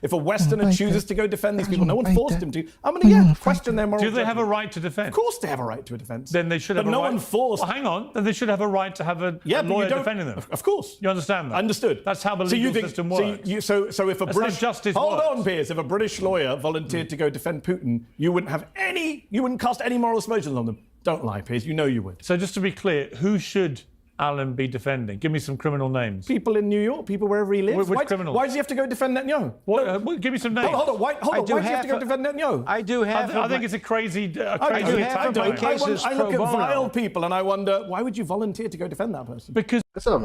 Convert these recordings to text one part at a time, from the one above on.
If a Westerner right chooses there. to go defend these I people, no don't one like forced that. him to. I'm I going don't to like question their moral Do they have a judgment. right to defend? Of course they have a right to a defense. Then they should have but a no right. one forced. Well, hang on. Then they should have a right to have a Yeah, but lawyer you don't, defending them. Of course. You understand that? Understood. That's how the So legal you think, system works. So if a That's how British justice hold works. on, Piers, if a British lawyer volunteered to go defend Putin, you wouldn't cast any moral aspersions on them. Don't lie, Piers. You know you would. So just to be clear, who should Alan be defending? Give me some criminal names. People in New York, people wherever he lives. Which criminals? Why does he have to go defend Netanyahu? Give me some names. Hold on. Why I does do he have have to go a- defend Netanyahu? I do have. I think it's a crazy do have attack. my cases I look pro at bono. vile people and I wonder, why would you volunteer to go defend that person? Because That's not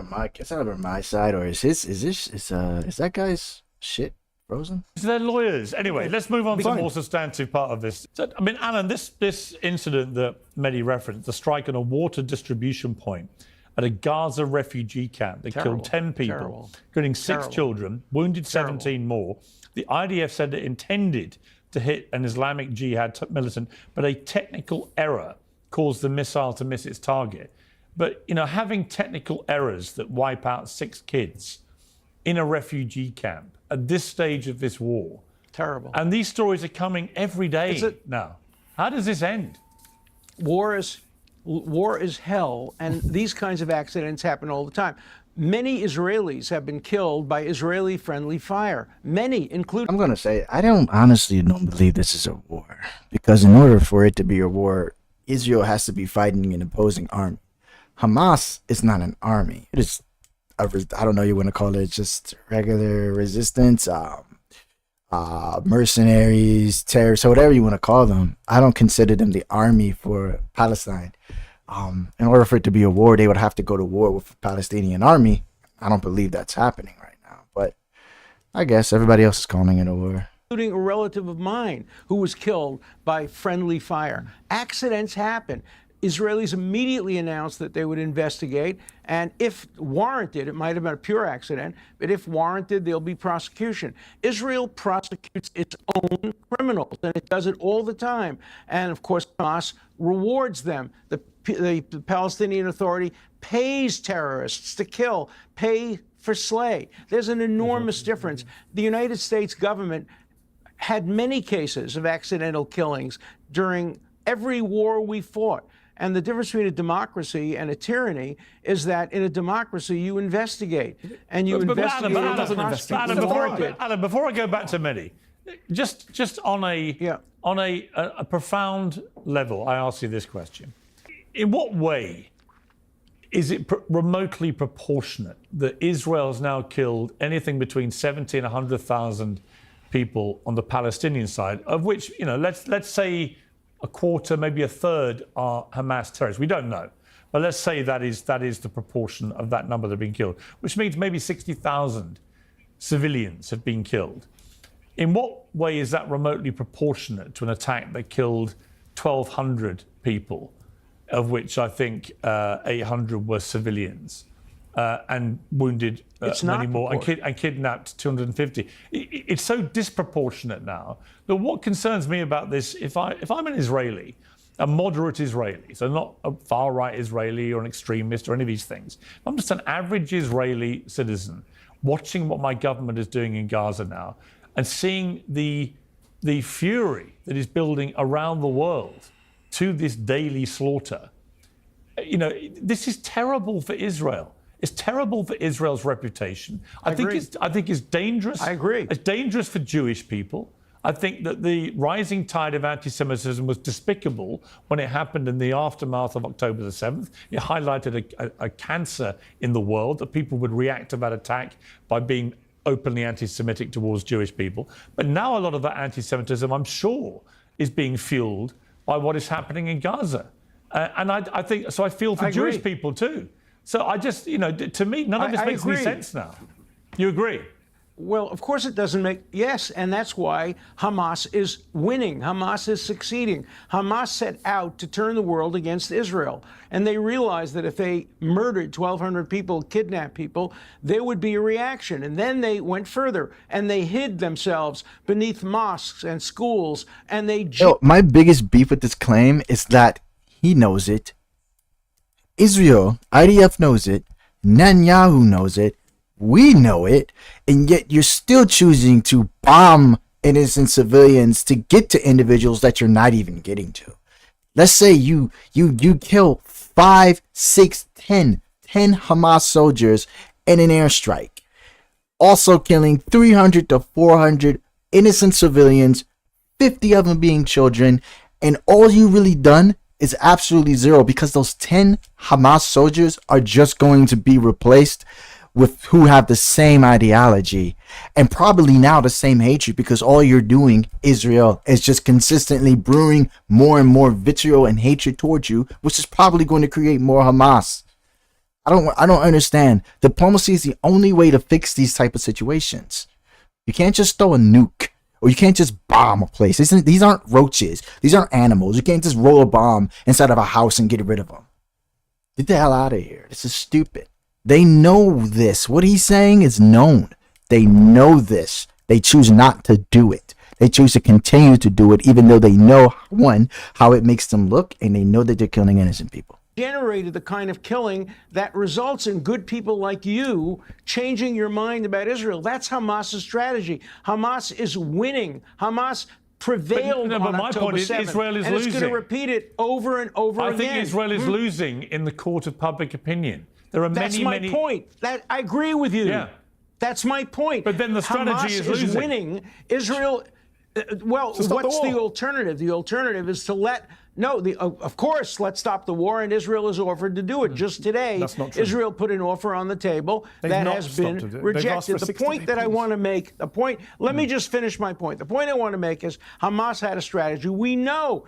over my side, or is that guy's shit frozen? they're lawyers. Anyway, let's move on to the Fine. more substantive part of this. So, I mean, Alan, this incident that Mehdi referenced, the strike on a water distribution point at a Gaza refugee camp that Terrible. killed 10 people, Terrible. including 6 Terrible. children, wounded 17 more. The IDF said it intended to hit an Islamic Jihad militant, but a technical error caused the missile to miss its target. But, having technical errors that wipe out 6 kids in a refugee camp at this stage of this war. Terrible. And these stories are coming every day now. How does this end? War is hell, and these kinds of accidents happen all the time. Many Israelis have been killed by Israeli-friendly fire. Many, including. I'm gonna say I honestly don't believe this is a war, because in order for it to be a war, Israel has to be fighting an opposing army. Hamas is not an army. It is I don't know you want to call it, just regular resistance, mercenaries, terrorists, so whatever you want to call them. I don't consider them the army for Palestine. In order for it to be a war, they would have to go to war with the Palestinian army. I don't believe that's happening right now, but I guess everybody else is calling it a war. Including a relative of mine who was killed by friendly fire. Accidents happen. Israelis immediately announced that they would investigate, and if warranted, it might have been a pure accident, but if warranted, there'll be prosecution. Israel prosecutes its own criminals, and it does it all the time. And of course, Hamas rewards them. The Palestinian Authority pays terrorists to kill, pay for slay. There's an enormous difference. The United States government had many cases of accidental killings during every war we fought. And the difference between a democracy and a tyranny is that in a democracy, you investigate. And you investigate and prosecute when warranted. Alan, before I go back to Mehdi, just on a profound level, I ask you this question. In what way is it remotely proportionate that Israel has now killed anything between 70 and 100,000 people on the Palestinian side, of which, let's say a quarter, maybe a third are Hamas terrorists? We don't know. But let's say that is the proportion of that number that have been killed, which means maybe 60,000 civilians have been killed. In what way is that remotely proportionate to an attack that killed 1,200 people, of which I think 800 were civilians, and wounded many more, and kidnapped 250? It's so disproportionate now that what concerns me about this, if I'm an Israeli, a moderate Israeli, so not a far-right Israeli or an extremist or any of these things, I'm just an average Israeli citizen watching what my government is doing in Gaza now and seeing the fury that is building around the world to this daily slaughter. This is terrible for Israel. It's terrible for Israel's reputation. I think it's dangerous. I agree. It's dangerous for Jewish people. I think that the rising tide of anti-Semitism was despicable when it happened in the aftermath of October the 7th. It highlighted a cancer in the world, that people would react to that attack by being openly anti-Semitic towards Jewish people. But now a lot of that anti-Semitism, I'm sure, is being fueled by what is happening in Gaza. And I think, so I feel for Jewish people too. So I just, to me, none of this makes any sense now. You agree? Well, of course it doesn't make, yes, and that's why Hamas is winning. Hamas is succeeding. Hamas set out to turn the world against Israel, and they realized that if they murdered 1,200 people, kidnapped people, there would be a reaction. And then they went further, and they hid themselves beneath mosques and schools, and they... My biggest beef with this claim is that he knows it. Israel, IDF knows it. Netanyahu knows it. We know it, and yet you're still choosing to bomb innocent civilians to get to individuals that you're not even getting to. Let's say you kill 5, 6, 10 Hamas soldiers in an airstrike, also killing 300 to 400 innocent civilians, 50 of them being children, and all you really done is absolutely zero, because those 10 Hamas soldiers are just going to be replaced with who have the same ideology and probably now the same hatred, because all you're doing, Israel, is just consistently brewing more and more vitriol and hatred towards you, which is probably going to create more Hamas. I don't understand. Diplomacy is the only way to fix these type of situations. You can't just throw a nuke, or you can't just bomb a place. These aren't roaches. These aren't animals. You can't just roll a bomb inside of a house and get rid of them. Get the hell out of here. This is stupid. They know this. What he's saying is known. They know this. They choose not to do it. They choose to continue to do it, even though they know, one, how it makes them look, and they know that they're killing innocent people. Generated the kind of killing that results in good people like you changing your mind about Israel. That's Hamas's strategy. Hamas is winning. Hamas prevailed but on my October point is 7th, Israel is and it's going losing. to repeat it over and over again. I think Israel is losing in the court of public opinion. There are That's many my point. I agree with you. Yeah. That's my point. But then the strategy Hamas is losing. winning. Israel. Well, what's the alternative? The alternative is to let. No, of course, let's stop the war, and Israel has offered to do it. Just today, That's not true. Israel put an offer on the table that not has been stopped it. They've asked rejected. for The 60 point that I days. want to make, let me just finish my point. The point I want to make is Hamas had a strategy. We know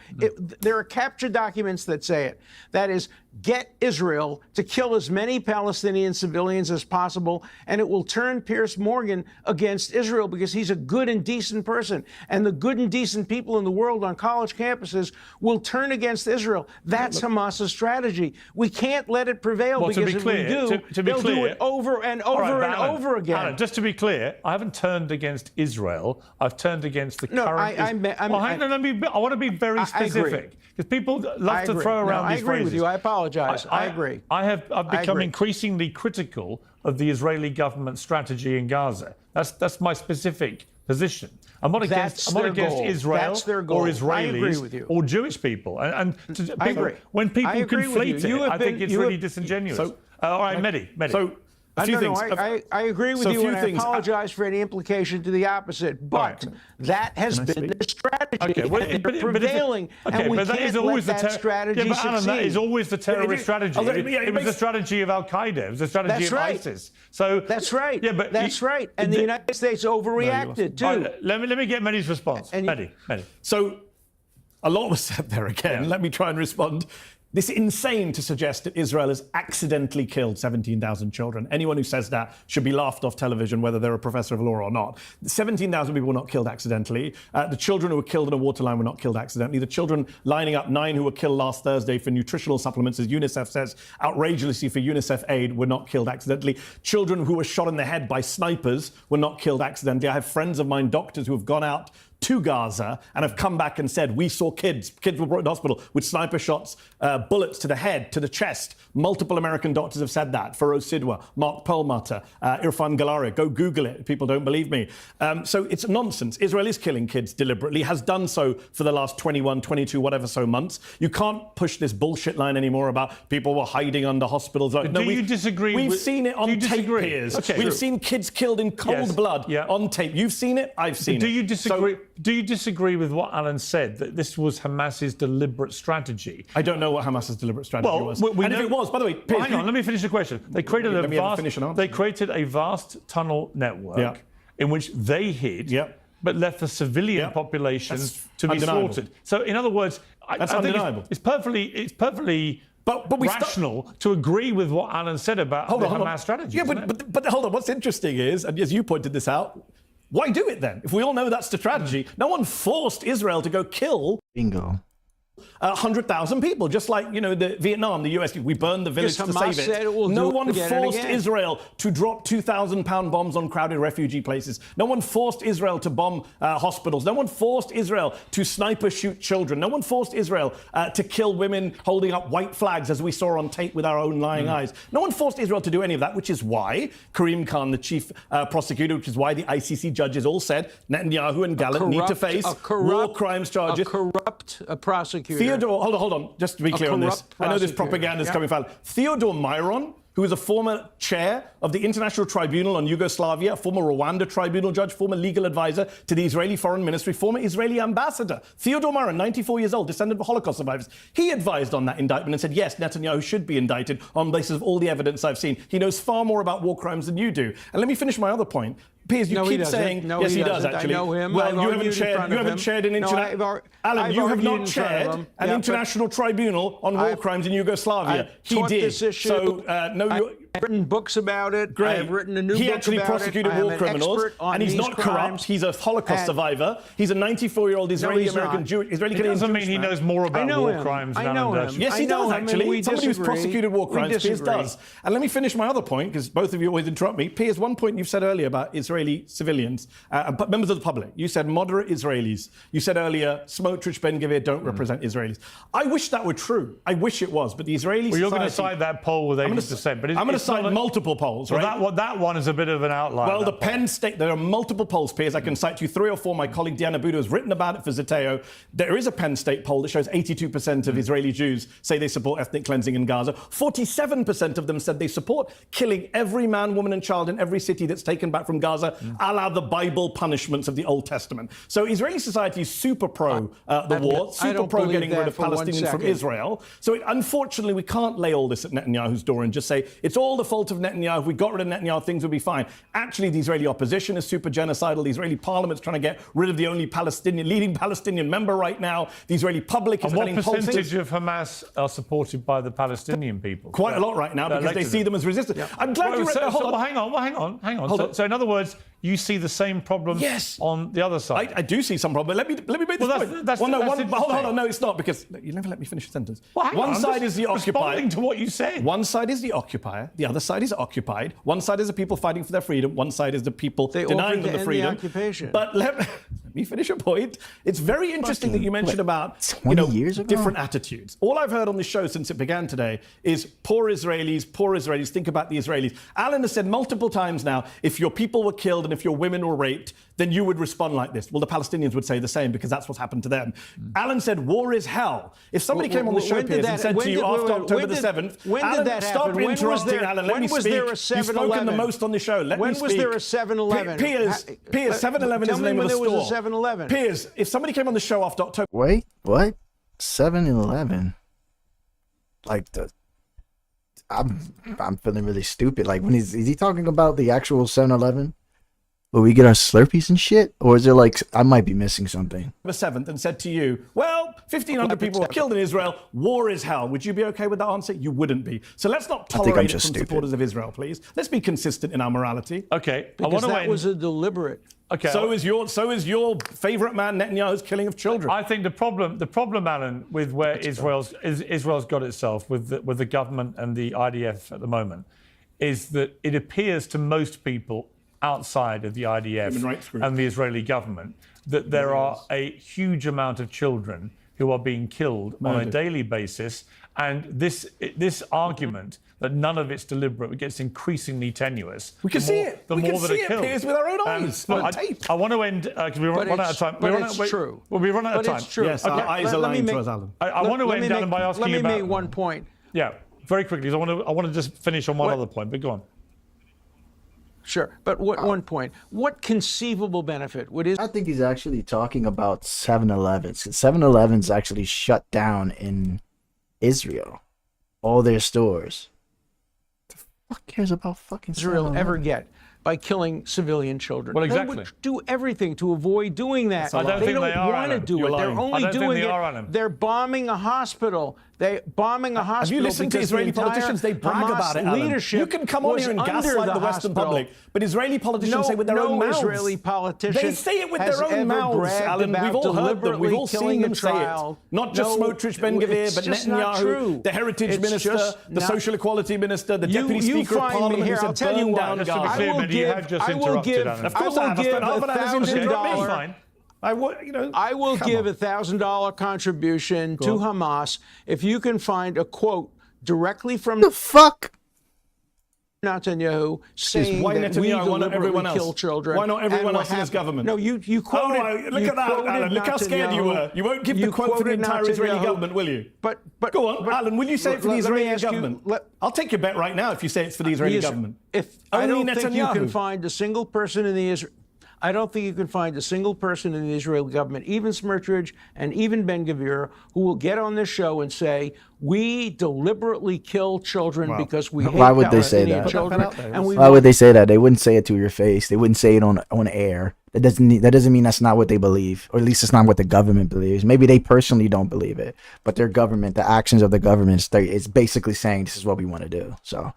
there are captured documents that say it. That is, get Israel to kill as many Palestinian civilians as possible, and it will turn Piers Morgan against Israel because he's a good and decent person. And the good and decent people in the world on college campuses will turn against Israel. That's Hamas's strategy. We can't let it prevail, Well, because to be clear, if we do, to be they'll clear, do it over and All over right, and Alan, over again. Alan, just to be clear, I haven't turned against Israel. I've turned against the No, current. I want to be very specific, because people love to throw around these I agree phrases. with you. I apologize. I agree. I've become agree. increasingly critical of the Israeli government strategy in Gaza. That's my specific position. I'm not against their goal. Israel That's their goal. or I Israelis agree with you. or Jewish people. I agree. When people I agree with conflate you. it, I think it's really disingenuous. All right, Mehdi. So a few things. I agree with So a you, few and I things. apologize for any implication to the opposite. But that has been the strategy. Okay, well, and but they're if it- prevailing, okay, and we but that can't is always let the that strategy yeah, but Alan, that succeed. is always the terrorist strategy. It was the strategy of Al Qaeda. It was the strategy That's of right. ISIS. So That's right. Yeah, but that's right. And the United States overreacted All too. right, let me get Mehdi's response. Mehdi. So a lot was said there again. Yeah. Let me try and respond. This is insane to suggest that Israel has accidentally killed 17,000 children. Anyone who says that should be laughed off television, whether they're a professor of law or not. 17,000 people were not killed accidentally. The children who were killed in a waterline were not killed accidentally. The children lining up, 9 who were killed last Thursday for nutritional supplements, as UNICEF says, outrageously for UNICEF aid, were not killed accidentally. Children who were shot in the head by snipers were not killed accidentally. I have friends of mine, doctors, who have gone out to Gaza and have come back and said, we saw kids were brought to hospital with sniper shots, bullets to the head, to the chest. Multiple American doctors have said that. Farouz Sidwa, Mark Perlmutter, Irfan Galaria. Go Google it if people don't believe me. So it's nonsense. Israel is killing kids deliberately, has done so for the last 21, 22, whatever so months. You can't push this bullshit line anymore about people were hiding under hospitals. Do you disagree We've with- seen it do on you tape, disagree? Piers. Okay, We've true. seen kids killed in cold blood on tape. You've seen it. I've seen it. Do you disagree? So, Do you disagree with what Alan said, that this was Hamas's deliberate strategy? I don't know what Hamas's deliberate strategy was. we And know, if it was, by the way, well, Piers, hang on, let me finish the question. They created Let me finish an answer. They created a vast tunnel network Yeah. in which they hid, Yeah. but left the civilian Yeah. population That's to be undeniable. slaughtered. So, in other words, That's I think undeniable. it's perfectly But we rational to agree with what Alan said about the Hamas strategy. Yeah, isn't it? but hold on. What's interesting is, and as you pointed this out, why do it then? If we all know that's the strategy, no one forced Israel to go kill. Bingo. 100,000 people, just like, the Vietnam, the US, we burned the village to Hamas save said it. it will No do it one again and forced again. Israel to drop 2,000-pound bombs on crowded refugee places. No one forced Israel to bomb hospitals. No one forced Israel to sniper shoot children. No one forced Israel to kill women holding up white flags, as we saw on tape with our own lying eyes. No one forced Israel to do any of that, which is why Karim Khan, the chief prosecutor, which is why the ICC judges all said Netanyahu and Gallant need to face war crimes charges. A corrupt prosecutor. Theodore, hold on, just to be clear on this. I know this propaganda is coming from. Theodore Myron, who is a former chair of the International Tribunal on Yugoslavia, a former Rwanda tribunal judge, former legal advisor to the Israeli Foreign Ministry, former Israeli ambassador. Theodore Myron, 94 years old, descendant of Holocaust survivors. He advised on that indictment and said, yes, Netanyahu should be indicted on the basis of all the evidence I've seen. He knows far more about war crimes than you do. And let me finish my other point. Piers, you keep saying, yes, he does actually. I know him. Well, you haven't chaired an international. Alan, you have not chaired an international tribunal on war crimes in Yugoslavia. He did. This issue. So, I've written books about it. Great. I have written a new book He actually about prosecuted it. war criminals, and he's not corrupt. He's a Holocaust survivor. He's a 94-year-old Israeli-American Jewish. It doesn't mean he knows more about war crimes than Alan does. Yes, he does actually. Somebody who's prosecuted war crimes, Piers does. And let me finish my other point, because both of you always interrupt me. Piers, one point you've said earlier about Israeli civilians, members of the public. You said moderate Israelis. You said earlier Smotrich, Ben-Gvir don't represent Israelis. I wish that were true. I wish it was, but the Israeli Well, you're going to cite that poll with 80%, but I'm going to cite multiple polls, right? Well, that one is a bit of an outlier. Well, the Penn State, there are multiple polls, Piers. I can cite you 3 or 4. My colleague Diana Budo has written about it for Zeteo. There is a Penn State poll that shows 82% of Israeli Jews say they support ethnic cleansing in Gaza. 47% of them said they support killing every man, woman, and child in every city that's taken back from Gaza, a la the Bible punishments of the Old Testament. So Israeli society is super pro the war, super pro getting rid of Palestinians from Israel. So unfortunately, we can't lay all this at Netanyahu's door and just say it's all the fault of Netanyahu. If we got rid of Netanyahu, things would be fine. Actually, the Israeli opposition is super genocidal. The Israeli parliament's trying to get rid of the only leading Palestinian member right now. The Israeli public is what percentage of Hamas are supported by the Palestinian people? Quite a lot right now, because they see them as resistance. Yeah. I'm glad you read that. Hold on. So in other words, you see the same problem on the other side. I do see some problem. Let me make this point. Hold on. No, it's not, because you never let me finish a sentence. Well, one side is the occupier. Responding to what you said. One side is the occupier. The other side is occupied. One side is the people fighting for their freedom. One side is the people denying them the freedom. Occupation. But let me finish a point. It's very interesting that you mentioned about 20 years ago? different attitudes. All I've heard on this show since it began today is poor Israelis, think about the Israelis. Alan has said multiple times now, if your people were killed and if your women were raped, then you would respond like this. Well, the Palestinians would say the same, because that's what's happened to them. Alan said war is hell. If somebody came on the show, Piers, and said to you after October the 7th, Alan, stop interrupting, Alan, let me speak. You've spoken the most on the show. Let me speak. When was there a 7-Eleven? Piers, 7-Eleven is the name of the store. Tell me when there was a 7-Eleven. Piers, if somebody came on the show after October... Wait, what? 7-Eleven? Like the... I'm feeling really stupid. Like, when is he talking about the actual 7-Eleven? Will we get our Slurpees and shit? Or is there like, I might be missing something. The 7th and said to you, well, 1,500 people were killed in Israel. War is hell. Would you be okay with that answer? You wouldn't be. So let's not tolerate it from supporters of Israel, please. Let's be consistent in our morality. Okay. Because that was a deliberate. Okay. So is your favourite man Netanyahu's killing of children. I think the problem, Alan, with where Israel's got itself with the government and the IDF at the moment, is that it appears to most people outside of the IDF and the Israeli government that there are a huge amount of children who are being killed on a daily basis, and this argument that none of it's deliberate gets increasingly tenuous. We can see it. The more that are killed. Piers, with our own eyes. I want to end because we run out of time. It's true. Well, we run out of time. It's true. Yes, our eyes are lying to us, Alan. I want to end, Alan, by asking you about... Let me make one point. Yeah, very quickly. I want to just finish on one other point, but go on. Sure, but one point. What conceivable benefit would I think he's actually talking about 7-Elevens. 7-Elevens actually shut down in Israel. All their stores. The fuck cares about fucking Israel 7-Eleven? ever get by killing civilian children. Well, They exactly. would do everything to avoid doing that. I don't they think don't they are, want to Alan. do You're it. They're lying. I only don't think doing they it. are, Alan. They're bombing a hospital. They bombing a hospital. Have you listened to because the Israeli entire politicians? They brag Hamas about it, Alan. leadership You can come on was here and under gaslight the Western hospital. public, but Israeli politicians say with their own mouths. Israeli politician They say it with has their own ever mouths, bragged Alan. about We've all heard them. We've all deliberately seen killing them a say it. child. Not just No, Smotrich, Ben-Gvir, it's but just not Netanyahu, true. the heritage It's minister, just the not- social equality minister, the deputy you speaker of find me parliament here, who I'll said tell you burn what. down Just to be Gaza. clear, Mehdi, you have just interrupted, Alan. Of course I have. I spent half an hour listening to interrupt me. That's fine. I will come give on. $1,000 contribution to Hamas if you can find a quote directly from The fuck? Netanyahu saying why that we Netanyahu, why not everyone deliberately else? kill children. Why not everyone and what else in his happened. government? No, you quoted. Look you at that, quoted Alan. Look how scared you Netanyahu. were. You won't give the quote for the quoted entire Israeli Netanyahu. government, will you? But Go on, Alan, will you say it for the let me Israeli ask you- government? I'll take your bet right now if you say it's for the Israeli government. If I Only don't think you Netanyahu. can find a single person in the I don't think you can find a single person in the Israeli government, even Smotrich and even Ben-Gvir, who will get on this show and say, we deliberately kill children because we hate Why would they say Palestinian that? children. Put that out there. And we Why would they say that? They wouldn't say it to your face. They wouldn't say it on air. That doesn't mean that's not what they believe, or at least it's not what the government believes. Maybe they personally don't believe it, but their government, the actions of the government, is basically saying this is what we want to do. So.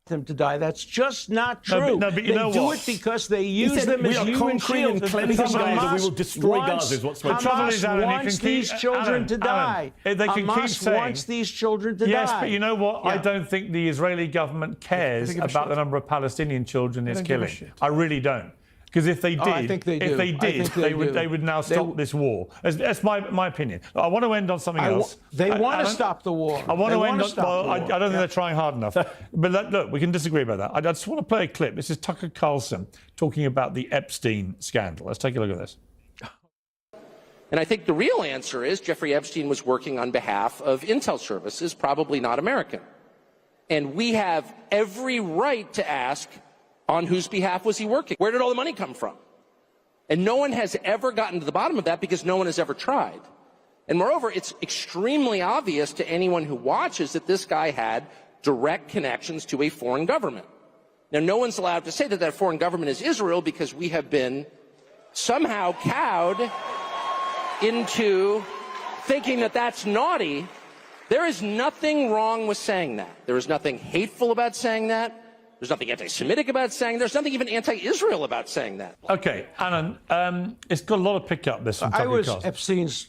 them to die. That's just not true. No, but you know they do what? it because they He use said them we as are human conquering and shields. cleansing Because Gaza. We Hamas will destroy wants- Gaza is what The trouble is, Hamas Alan, you wants can these keep- children Alan, to die. Alan, they can Hamas keep saying- wants these children to die. Yes, but you know what? I Yeah. don't think the Israeli government cares give a about shit. the number of Palestinian children it's don't give a killing. shit. I really don't. Because if they did, I think they do. if they I did, think they do. they would now They stop w- this war. That's my opinion. I want to end on something I wa- else. they want to Alan, stop the war. I want They to wanna end on. stop Well, the I war. don't think they're trying hard enough. But look, we can disagree about that. I just want to play a clip. This is Tucker Carlson talking about the Epstein scandal. Let's take a look at this. And I think the real answer is Jeffrey Epstein was working on behalf of Intel Services, probably not American. And we have every right to ask, on whose behalf was he working? Where did all the money come from? And no one has ever gotten to the bottom of that because no one has ever tried. And moreover, it's extremely obvious to anyone who watches that this guy had direct connections to a foreign government. Now, no one's allowed to say that that foreign government is Israel because we have been somehow cowed into thinking that that's naughty. There is nothing wrong with saying that. There is nothing hateful about saying that. There's nothing anti-Semitic about saying that. There's nothing even anti-Israel about saying that. Okay, Alan, it's got a lot of pickup, this from I Tucker was Carlson. Epstein's.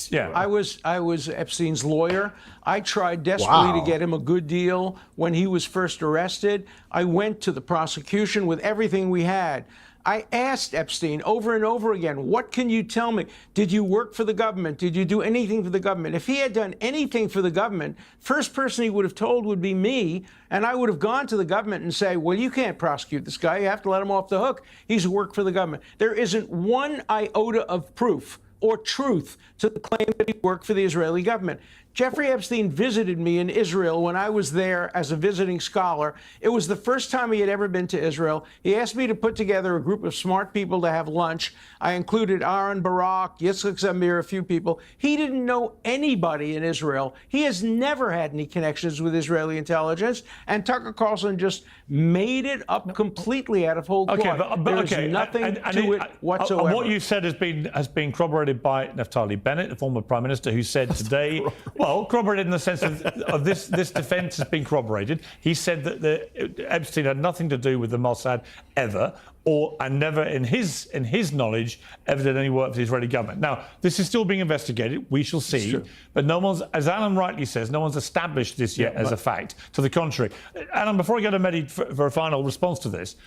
Yeah. I was Epstein's lawyer. I tried desperately to get him a good deal when he was first arrested. I went to the prosecution with everything we had. I asked Epstein over and over again, what can you tell me? Did you work for the government? Did you do anything for the government? If he had done anything for the government, first person he would have told would be me, and I would have gone to the government and say, well, you can't prosecute this guy. You have to let him off the hook. He's worked for the government. There isn't one iota of proof or truth to the claim that he worked for the Israeli government. Jeffrey Epstein visited me in Israel when I was there as a visiting scholar. It was the first time he had ever been to Israel. He asked me to put together a group of smart people to have lunch. I included Aaron Barak, Yitzhak Zamir, a few people. He didn't know anybody in Israel. He has never had any connections with Israeli intelligence. And Tucker Carlson just made it up completely out of whole cloth. Okay, but There's okay, nothing to it whatsoever. And what you said has been corroborated by Naftali Bennett, the former Prime Minister, who said today, well, corroborated in the sense of this defence has been corroborated. He said that Epstein had nothing to do with the Mossad ever, and never in his knowledge ever did any work for the Israeli government. Now, this is still being investigated. We shall see. But no one's, as Alan rightly says, no one's established this yet as a fact. To the contrary. Alan, before I go to Mehdi for a final response to this,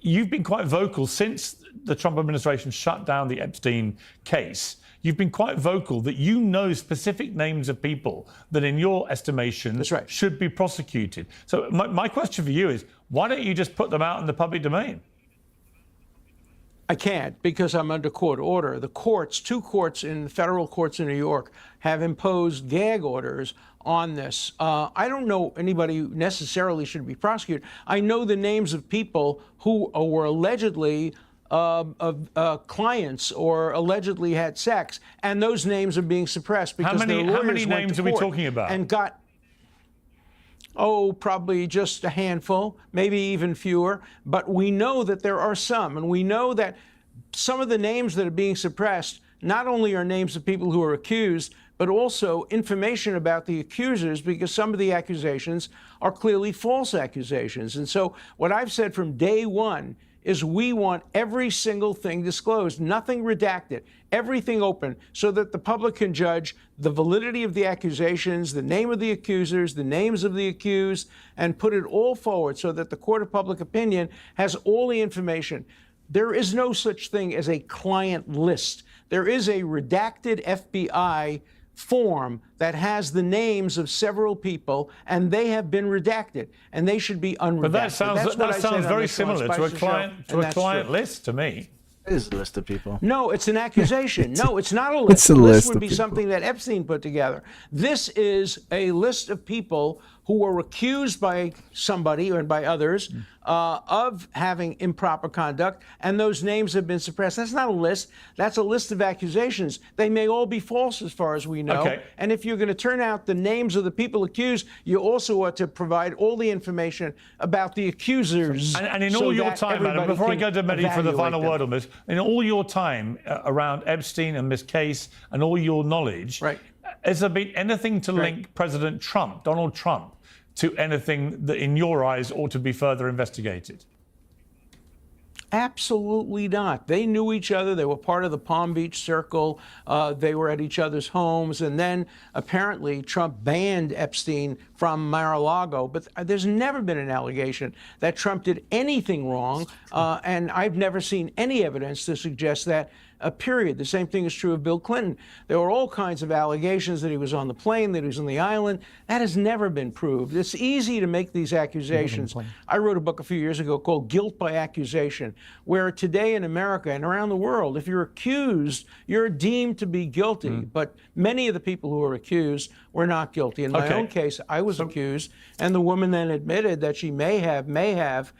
you've been quite vocal since the Trump administration shut down the Epstein case. You've been quite vocal that you know specific names of people that, in your estimation, That's right. should be prosecuted. So my question for you is, why don't you just put them out in the public domain? I can't because I'm under court order. The courts, two courts in federal courts in New York, have imposed gag orders on this. I don't know anybody who necessarily should be prosecuted. I know the names of people who were allegedly clients or allegedly had sex, and those names are being suppressed because their lawyers how many went names to are we court talking about? and got. Oh, probably just a handful, maybe even fewer. But we know that there are some, and we know that some of the names that are being suppressed not only are names of people who are accused, but also information about the accusers, because some of the accusations are clearly false accusations. And so what I've said from day one is we want every single thing disclosed, nothing redacted, everything open, so that the public can judge the validity of the accusations, the name of the accusers, the names of the accused, and put it all forward so that the court of public opinion has all the information. There is no such thing as a client list. There is a redacted FBI form that has the names of several people, and they have been redacted, and they should be unredacted. But that sounds very similar to a client list list to me. It is a list of people. No, it's an accusation. No, it's not a list. It's a list list would of be people. something that Epstein put together. This is a list of people who were accused by somebody or by others of having improper conduct, and those names have been suppressed. That's not a list. That's a list of accusations. They may all be false as far as we know. Okay. And if you're going to turn out the names of the people accused, you also ought to provide all the information about the accusers. And in so all your that time, Adam, everybody before I can go to Mehdi for the evaluate final them. word on this, in all your time around Epstein and this case and all your knowledge, Right. has there been anything to link President Trump, Donald Trump, to anything that in your eyes ought to be further investigated? Absolutely not. They knew each other. They were part of the Palm Beach Circle. They were at each other's homes. And then apparently Trump banned Epstein from Mar-a-Lago. But there's never been an allegation that Trump did anything wrong. And I've never seen any evidence to suggest that. Period. The same thing is true of Bill Clinton. There were all kinds of allegations that he was on the plane, that he was on the island. That has never been proved. It's easy to make these accusations. I wrote a book a few years ago called Guilt by Accusation, where today in America and around the world, if you're accused, you're deemed to be guilty. But many of the people who were accused were not guilty. In my own case, I was accused, and the woman then admitted that she may have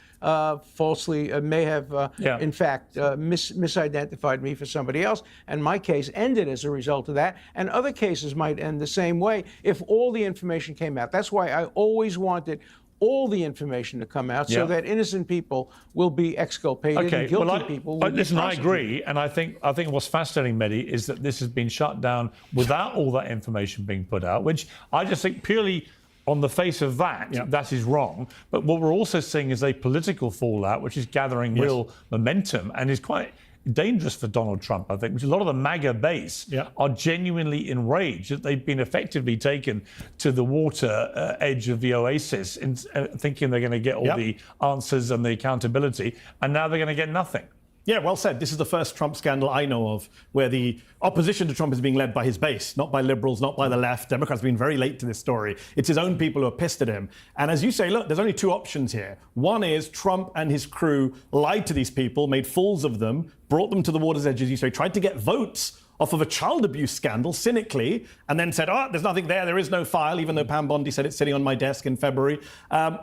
falsely, in fact, misidentified me for somebody else, and my case ended as a result of that, and other cases might end the same way if all the information came out. That's why I always wanted all the information to come out so that innocent people will be exculpated and guilty people will be listen, I prosecuted. agree, and I think what's fascinating, Mehdi, is that this has been shut down without all that information being put out, which I just think purely on the face of that, that is wrong. But what we're also seeing is a political fallout, which is gathering real momentum and is quite dangerous for Donald Trump, I think, which a lot of the MAGA base are genuinely enraged that they've been effectively taken to the water edge of the oasis, thinking they're going to get all the answers and the accountability, and now they're going to get nothing. Yeah, well said. This is the first Trump scandal I know of where the opposition to Trump is being led by his base, not by liberals, not by the left. Democrats have been very late to this story. It's his own people who are pissed at him. And as you say, look, there's only two options here. One is Trump and his crew lied to these people, made fools of them, brought them to the water's edge, as you say, tried to get votes off of a child abuse scandal, cynically, and then said, oh, there's nothing there is no file, even though Pam Bondi said it's sitting on my desk in February.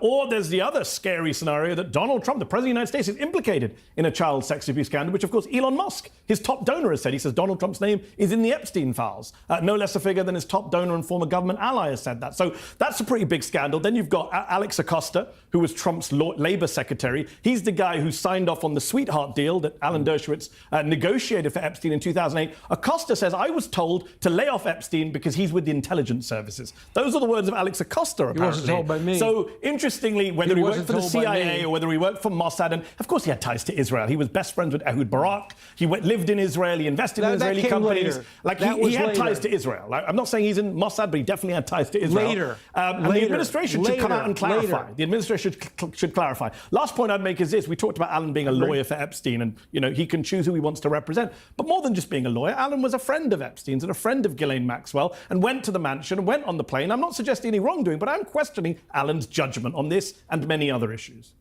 Or there's the other scary scenario that Donald Trump, the President of the United States, is implicated in a child sex abuse scandal, which, of course, Elon Musk, his top donor, has said. He says Donald Trump's name is in the Epstein files. No less a figure than his top donor and former government ally has said that. So that's a pretty big scandal. Then you've got Alex Acosta, who was Trump's labor secretary. He's the guy who signed off on the sweetheart deal that Alan Dershowitz negotiated for Epstein in 2008. Acosta says, I was told to lay off Epstein because he's with the intelligence services. Those are the words of Alex Acosta, apparently. He wasn't told by me. So, interestingly, whether he worked for the wasn't told by CIA me. or whether he worked for Mossad, and of course he had ties to Israel. He was best friends with Ehud Barak. He lived in Israel. He invested in That Israeli came companies. later. Like That he was had later. ties to Israel. Like, I'm not saying he's in Mossad, but he definitely had ties to Israel. Later. And the Later. administration should come out and clarify. Later. The administration should clarify. Last point I'd make is this. We talked about Alan being a lawyer for Epstein, and he can choose who he wants to represent. But more than just being a lawyer, Alan was a friend of Epstein's and a friend of Ghislaine Maxwell, and went to the mansion and went on the plane. I'm not suggesting any wrongdoing, but I'm questioning Alan's judgment on this and many other issues.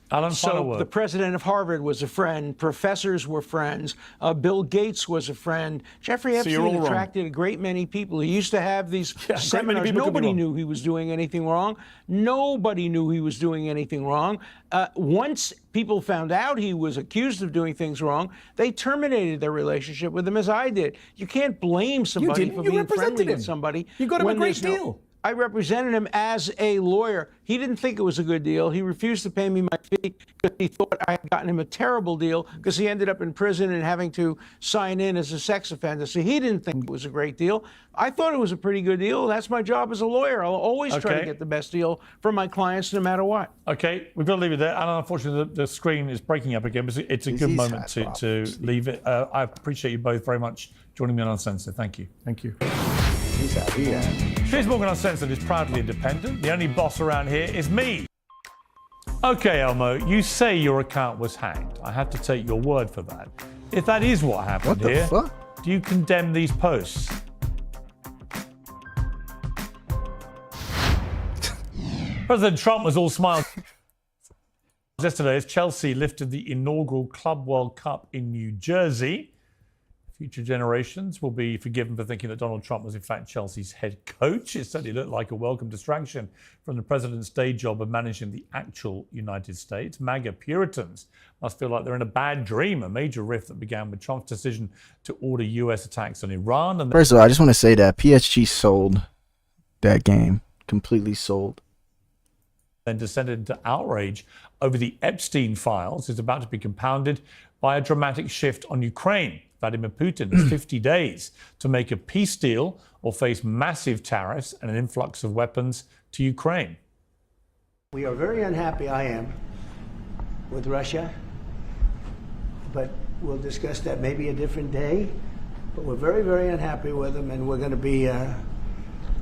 Alan, final So word. the president of Harvard was a friend. Professors were friends. Bill Gates was a friend. Jeffrey So you're all Epstein wrong. attracted a great many people. He used to have these great many seminars. people could be Nobody wrong. knew he was doing anything wrong. Nobody knew he was doing anything wrong. Once people found out he was accused of doing things wrong, they terminated their relationship with him, as I did. You can't blame somebody didn't. for You being represented friendly him. with somebody. You got him a when great there's no- deal. I represented him as a lawyer. He didn't think it was a good deal. He refused to pay me my fee because he thought I had gotten him a terrible deal because he ended up in prison and having to sign in as a sex offender. So he didn't think it was a great deal. I thought it was a pretty good deal. That's my job as a lawyer. I'll always try to Okay. get the best deal for my clients no matter what. Okay, we've got to leave it there. And unfortunately, the screen is breaking up again, but it's a good Disease moment has to problems. leave it. I appreciate you both very mumuch joining me on Uncensored. Thank you. Thank you. He's happy, yeah. Piers Morgan Uncensored is proudly independent. The only boss around here is me. Okay, Elmo, you say your account was hacked. I have to take your word for that. If that is what happened What the here, fuck? do you condemn these posts? President Trump was all smiles yesterday as Chelsea lifted the inaugural Club World Cup in New Jersey. Future generations will be forgiven for thinking that Donald Trump was in fact Chelsea's head coach. It certainly looked like a welcome distraction from the president's day job of managing the actual United States. MAGA Puritans must feel like they're in a bad dream, a major rift that began with Trump's decision to order US attacks on Iran. And First of all, I just want to say that PSG sold that game. Completely sold. then descended into outrage over the Epstein files is about to be compounded by a dramatic shift on Ukraine. Vladimir Putin has 50 days to make a peace deal or face massive tariffs and an influx of weapons to Ukraine. We are very unhappy, I am, with Russia, but we'll discuss that maybe a different day. But we're very, very unhappy with them, and we're going to be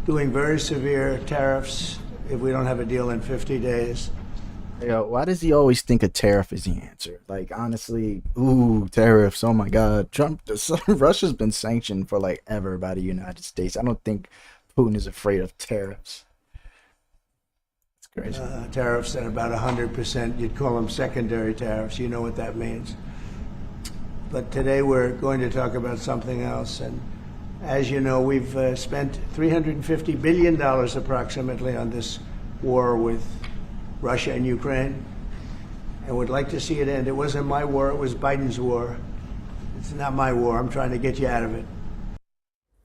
doing very severe tariffs if we don't have a deal in 50 days. Yo, why does he always think a tariff is the answer? Like, honestly, ooh, tariffs. Oh my God, Russia's been sanctioned for like ever by the United States. I don't think Putin is afraid of tariffs. It's crazy. Tariffs at about 100%. You'd call them secondary tariffs. You know what that means. But today we're going to talk about something else. And as you know, we've spent $350 billion approximately on this war with Russia and Ukraine, and would like to see it end. It wasn't my war, it was Biden's war. It's not my war. I'm trying to get you out of it.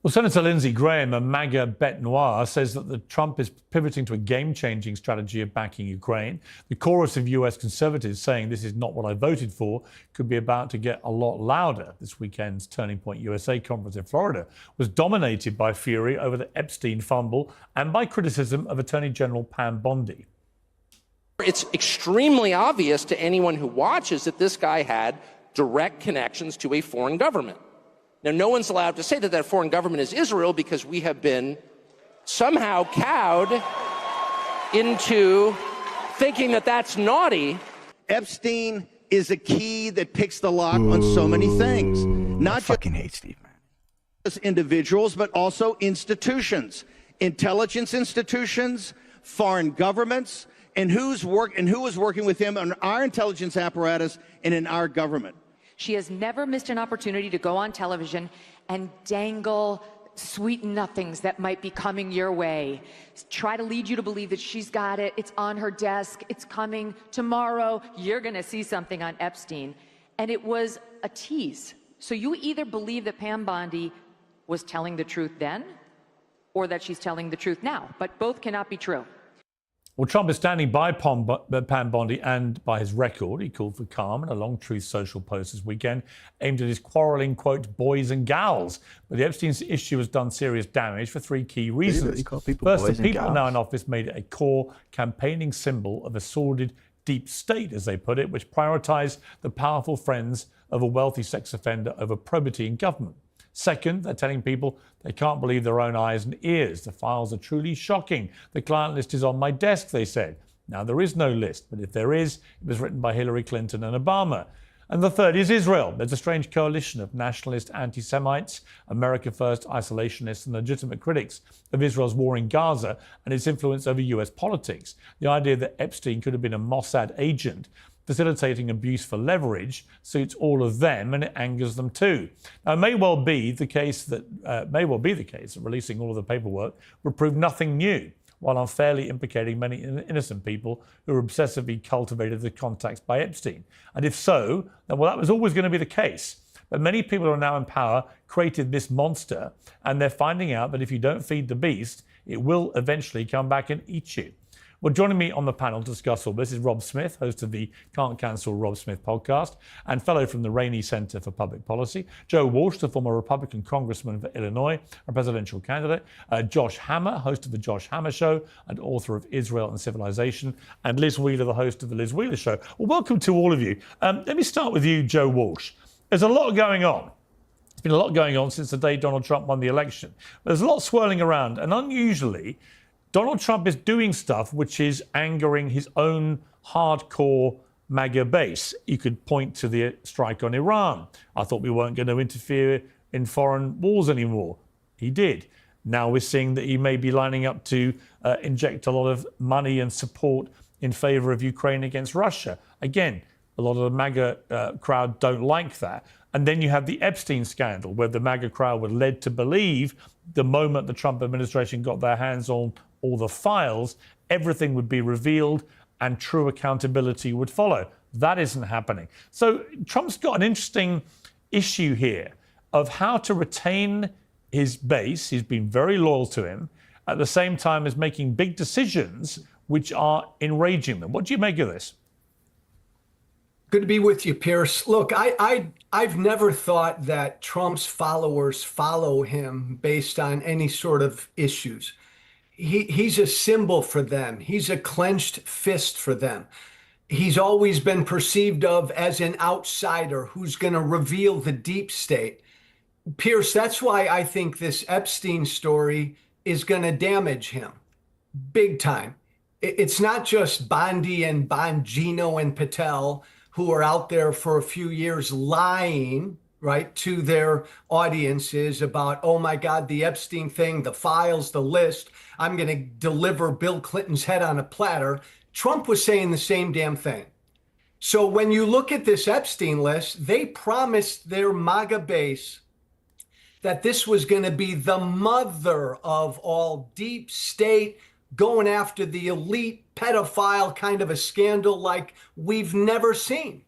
Well, Senator Lindsey Graham, a MAGA bête noire, says that the Trump is pivoting to a game-changing strategy of backing Ukraine. The chorus of US conservatives saying this is not what I voted for could be about to get a lot louder. This weekend's Turning Point USA conference in Florida was dominated by fury over the Epstein fumble and by criticism of Attorney General Pam Bondi. It's extremely obvious to anyone who watches that this guy had direct connections to a foreign government. Now, no one's allowed to say that that foreign government is Israel because we have been somehow cowed into thinking that that's naughty. Epstein is a key that picks the lock on so many things. I Not just fucking hate Steve, man. as individuals, but also institutions, intelligence institutions, foreign governments, and who is working with him on our intelligence apparatus and in our government. She has never missed an opportunity to go on television and dangle sweet nothings that might be coming your way. Try to lead you to believe that she's got it, it's on her desk, it's coming tomorrow, you're gonna see something on Epstein. And it was a tease. So you either believe that Pam Bondi was telling the truth then, or that she's telling the truth now, but both cannot be true. Well, Trump is standing by Pam Bondi and by his record. He called for calm in a long Truth Social post this weekend aimed at his quarreling, quote, boys and gals. But the Epstein issue has done serious damage for three key reasons. You call people First, boys the and people gals? now in office made it a core campaigning symbol of a sordid deep state, as they put it, which prioritized the powerful friends of a wealthy sex offender over probity in government. Second, they're telling people they can't believe their own eyes and ears. The files are truly shocking. The client list is on my desk, they said. Now, there is no list, but if there is, it was written by Hillary Clinton and Obama. And the third is Israel. There's a strange coalition of nationalist anti-Semites, America First isolationists, and legitimate critics of Israel's war in Gaza and its influence over US politics. The idea that Epstein could have been a Mossad agent facilitating abuse for leverage suits all of them, and it angers them too. Now, it may well be the case that releasing all of the paperwork would prove nothing new, while unfairly implicating many innocent people who were obsessively cultivated the contacts by Epstein. And if so, then well, that was always going to be the case. But many people who are now in power created this monster, and they're finding out that if you don't feed the beast, it will eventually come back and eat you. Well, joining me on the panel to discuss all this is Rob Smith, host of the Can't Cancel Rob Smith podcast and fellow from the Rainey Center for Public Policy. Joe Walsh, the former Republican congressman for Illinois, a presidential candidate. Josh Hammer, host of the Josh Hammer Show and author of Israel and Civilization. And Liz Wheeler, the host of the Liz Wheeler Show. Well, welcome to all of you. Let me start with you, Joe Walsh. There's a lot going on. There's been a lot going on since the day Donald Trump won the election. There's a lot swirling around, and unusually, Donald Trump is doing stuff which is angering his own hardcore MAGA base. You could point to the strike on Iran. I thought we weren't going to interfere in foreign wars anymore. He did. Now we're seeing that he may be lining up to inject a lot of money and support in favor of Ukraine against Russia. Again, a lot of the MAGA crowd don't like that. And then you have the Epstein scandal, where the MAGA crowd were led to believe the moment the Trump administration got their hands on all the files, everything would be revealed and true accountability would follow. That isn't happening. So Trump's got an interesting issue here of how to retain his base. He's been very loyal to him, at the same time as making big decisions which are enraging them. What do you make of this? Good to be with you, Piers. Look, I've never thought that Trump's followers follow him based on any sort of issues. He's a symbol for them. He's a clenched fist for them. He's always been perceived of as an outsider who's going to reveal the deep state. Piers, that's why I think this Epstein story is going to damage him big time. It's not just Bondi and Bongino and Patel who are out there for a few years lying, right, to their audiences about, oh my God, the Epstein thing, the files, the list. I'm going to deliver Bill Clinton's head on a platter. Trump was saying the same damn thing. So when you look at this Epstein list, they promised their MAGA base that this was going to be the mother of all deep state, going after the elite pedophile kind of a scandal like we've never seen.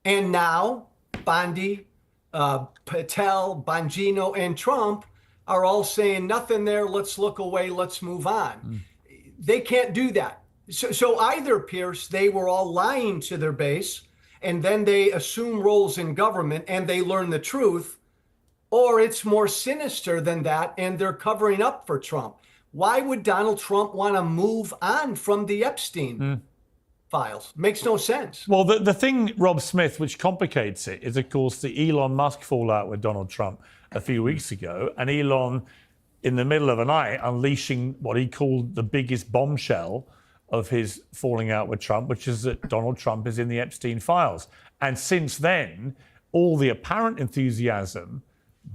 And now Bondi, Patel, Bongino, and Trump are all saying nothing there. Let's look away. Let's move on. They can't do that. So either, Piers, they were all lying to their base and then they assume roles in government and they learn the truth, or it's more sinister than that and they're covering up for Trump. Why would Donald Trump want to move on from the Epstein files? Makes no sense. Well, the thing, Rob Smith, which complicates it is, of course, the Elon Musk fallout with Donald Trump a few weeks ago. And Elon, in the middle of the night, unleashing what he called the biggest bombshell of his falling out with Trump, which is that Donald Trump is in the Epstein files. And since then, all the apparent enthusiasm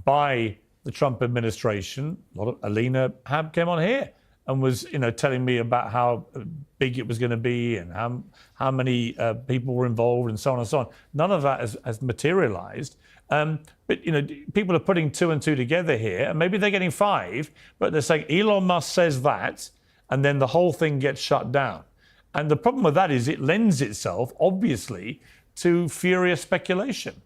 by the Trump administration, a lot of Alina Hab came on here and was, telling me about how big it was going to be and how many people were involved and so on and so on. None of that has materialized. But people are putting two and two together here, and maybe they're getting five, but they're saying Elon Musk says that, and then the whole thing gets shut down. And the problem with that is it lends itself, obviously, to furious speculation.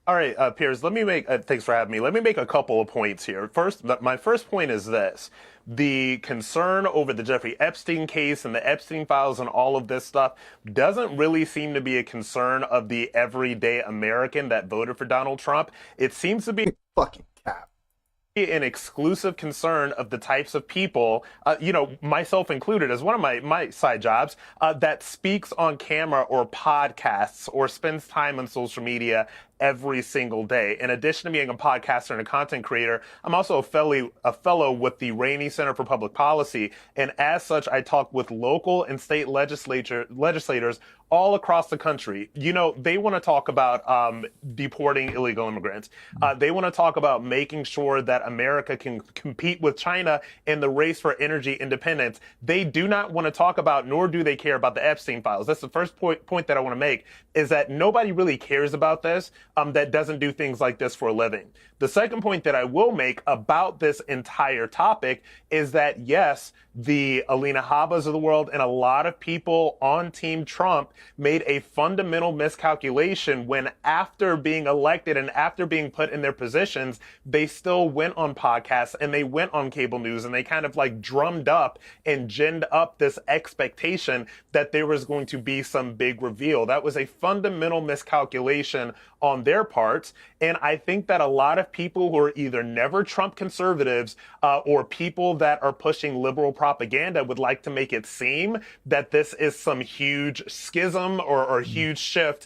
All right, Piers, let me make, thanks for having me. Let me make a couple of points here. First, my first point is this. The concern over the Jeffrey Epstein case and the Epstein files and all of this stuff doesn't really seem to be a concern of the everyday American that voted for Donald Trump. It seems to be Fucking cap. an exclusive concern of the types of people, myself included, as one of my side jobs, that speaks on camera or podcasts or spends time on social media every single day. In addition to being a podcaster and a content creator, I'm also a fellow with the Rainey Center for Public Policy. And as such, I talk with local and state legislators all across the country. They want to talk about deporting illegal immigrants. They want to talk about making sure that America can compete with China in the race for energy independence. They do not want to talk about, nor do they care about the Epstein files. That's the first point that I want to make, is that nobody really cares about this. that doesn't do things like this for a living. The second point that I will make about this entire topic is that, yes, the Alina Habbas of the world and a lot of people on Team Trump made a fundamental miscalculation when, after being elected and after being put in their positions, they still went on podcasts and they went on cable news and they kind of like drummed up and ginned up this expectation that there was going to be some big reveal. That was a fundamental miscalculation on their parts. And I think that a lot of people who are either never Trump conservatives or people that are pushing liberal propaganda would like to make it seem that this is some huge schism or huge shift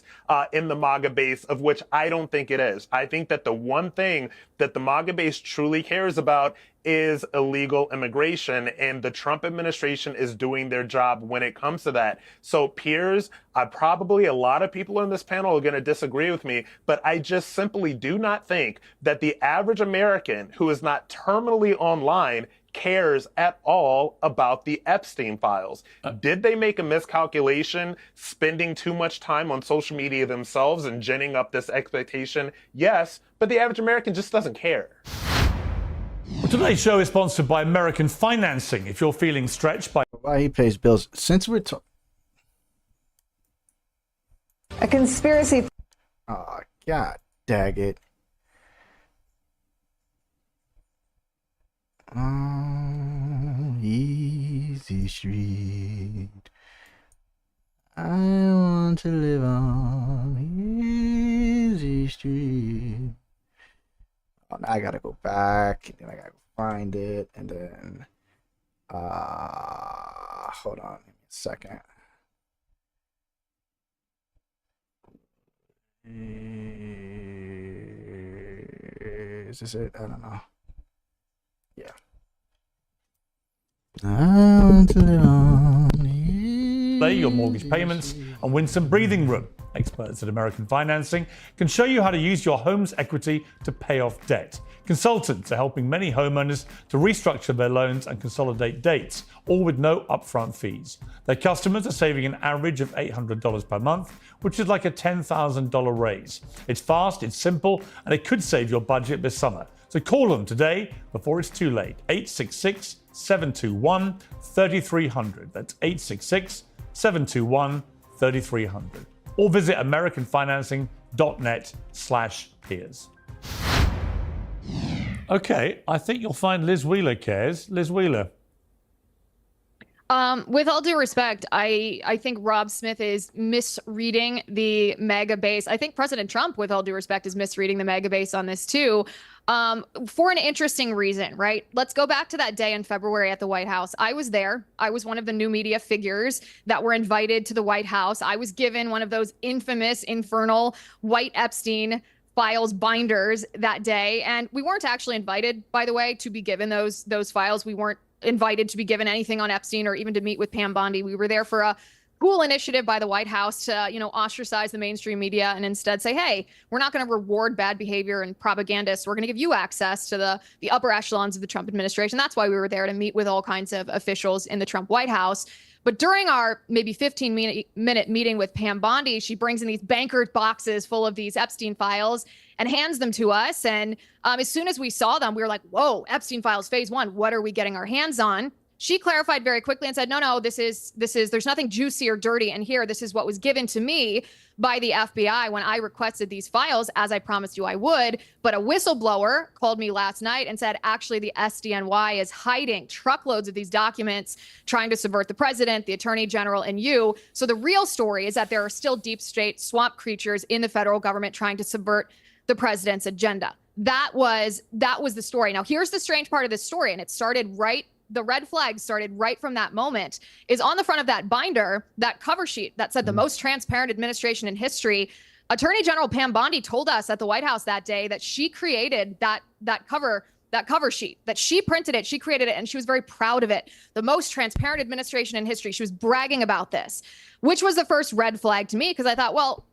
in the MAGA base, of which I don't think it is. I think that the one thing that the MAGA base truly cares about is illegal immigration, and the Trump administration is doing their job when it comes to that. So, Piers, probably a lot of people on this panel are going to disagree with me, but I just simply do not think that the average American who is not terminally online cares at all about the Epstein files. Did they make a miscalculation spending too much time on social media themselves and ginning up this expectation? Yes, but the average American just doesn't care. Today's show is sponsored by American Financing. If you're feeling stretched by... Why he pays bills. Since we're talking... A conspiracy... Oh, God dag it. Easy street. I want to live on easy street. Oh, now I gotta go back, and then I gotta go find it, and then hold on, give me a second. Is this it? I don't know. Yeah. I want to live on Pay your mortgage payments and win some breathing room. Experts at American Financing can show you how to use your home's equity to pay off debt. Consultants are helping many homeowners to restructure their loans and consolidate dates, all with no upfront fees. Their customers are saving an average of $800 per month, which is like a $10,000 raise. It's fast, it's simple, and it could save your budget this summer. So call them today before it's too late. 866-721-3300. That's 866-721-3300. Or visit americanfinancing.net/peers. Okay, I think you'll find Liz Wheeler cares. Liz Wheeler. With all due respect, I think Rob Smith is misreading the MAGA base. I think President Trump, with all due respect, is misreading the MAGA base on this too, for an interesting reason, right? Let's go back to that day in February at the White House. I was there. I was one of the new media figures that were invited to the White House. I was given one of those infamous, infernal White Epstein files binders that day. And we weren't actually invited, by the way, to be given those files. We weren't invited to be given anything on Epstein or even to meet with Pam Bondi. We were there for a cool initiative by the White House to, ostracize the mainstream media and instead say, hey, we're not going to reward bad behavior and propagandists. We're going to give you access to the upper echelons of the Trump administration. That's why we were there, to meet with all kinds of officials in the Trump White House. But during our maybe 15-minute meeting with Pam Bondi, she brings in these banker boxes full of these Epstein files and hands them to us. And as soon as we saw them, we were like, whoa, Epstein files phase 1. What are we getting our hands on? She clarified very quickly and said, no, this is, there's nothing juicy or dirty in here. This is what was given to me by the FBI when I requested these files, as I promised you I would. But a whistleblower called me last night and said, actually, the SDNY is hiding truckloads of these documents, trying to subvert the president, the attorney general, and you. So the real story is that there are still deep state swamp creatures in the federal government trying to subvert the president's agenda. That was the story. Now, here's the strange part of this story, and it started the red flag started right from that moment, is on the front of that binder, that cover sheet that said the most transparent administration in history. Attorney General Pam Bondi told us at the White House that day that she created that cover sheet, that she printed it, she created it, and she was very proud of it. The most transparent administration in history. She was bragging about this, which was the first red flag to me, because I thought, well,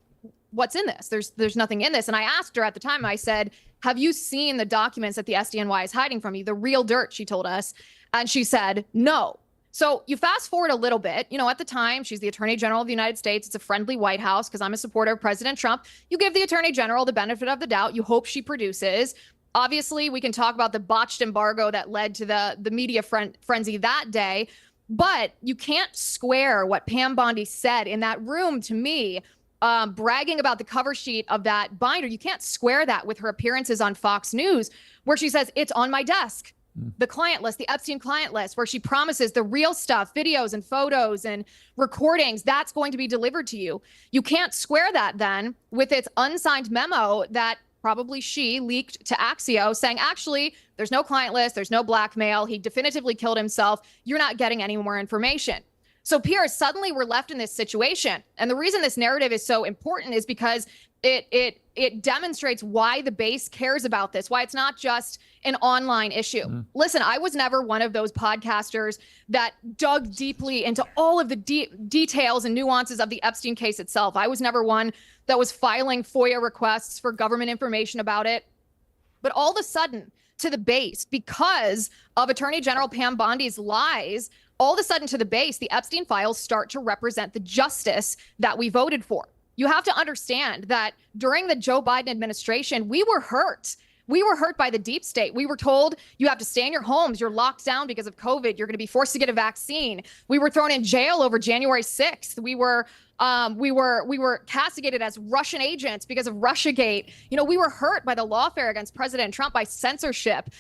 what's in this? There's nothing in this. And I asked her at the time, I said, have you seen the documents that the SDNY is hiding from you? The real dirt, she told us. And she said, no. So you fast forward a little bit, at the time, she's the Attorney General of the United States. It's a friendly White House because I'm a supporter of President Trump. You give the Attorney General the benefit of the doubt. You hope she produces. Obviously, we can talk about the botched embargo that led to the media frenzy that day, but you can't square what Pam Bondi said in that room to me, bragging about the cover sheet of that binder. You can't square that with her appearances on Fox News, where she says, it's on my desk. The client list, the Epstein client list, where she promises the real stuff, videos and photos and recordings, that's going to be delivered to you. You can't square that then with its unsigned memo that probably she leaked to Axios saying, actually, there's no client list, there's no blackmail, he definitively killed himself, you're not getting any more information. So Piers, suddenly we're left in this situation. And the reason this narrative is so important is because it demonstrates why the base cares about this, why it's not just an online issue. Listen, I was never one of those podcasters that dug deeply into all of the details and nuances of the Epstein case itself. I was never one that was filing FOIA requests for government information about it. But all of a sudden, to the base, because of Attorney General Pam Bondi's lies, all of a sudden to the base, the Epstein files start to represent the justice that we voted for. You have to understand that during the Joe Biden administration, we were hurt. We were hurt by the deep state. We were told you have to stay in your homes. You're locked down because of COVID. You're going to be forced to get a vaccine. We were thrown in jail over January 6th. We were castigated as Russian agents because of Russiagate. We were hurt by the lawfare against President Trump, by censorship.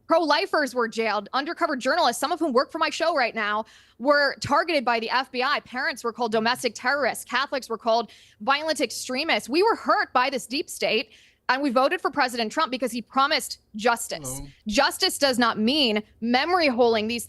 Pro-lifers were jailed. Undercover journalists, some of whom work for my show right now, were targeted by the FBI. Parents were called domestic terrorists. Catholics were called violent extremists. We were hurt by this deep state. And we voted for President Trump because he promised justice. Justice does not mean memory holding these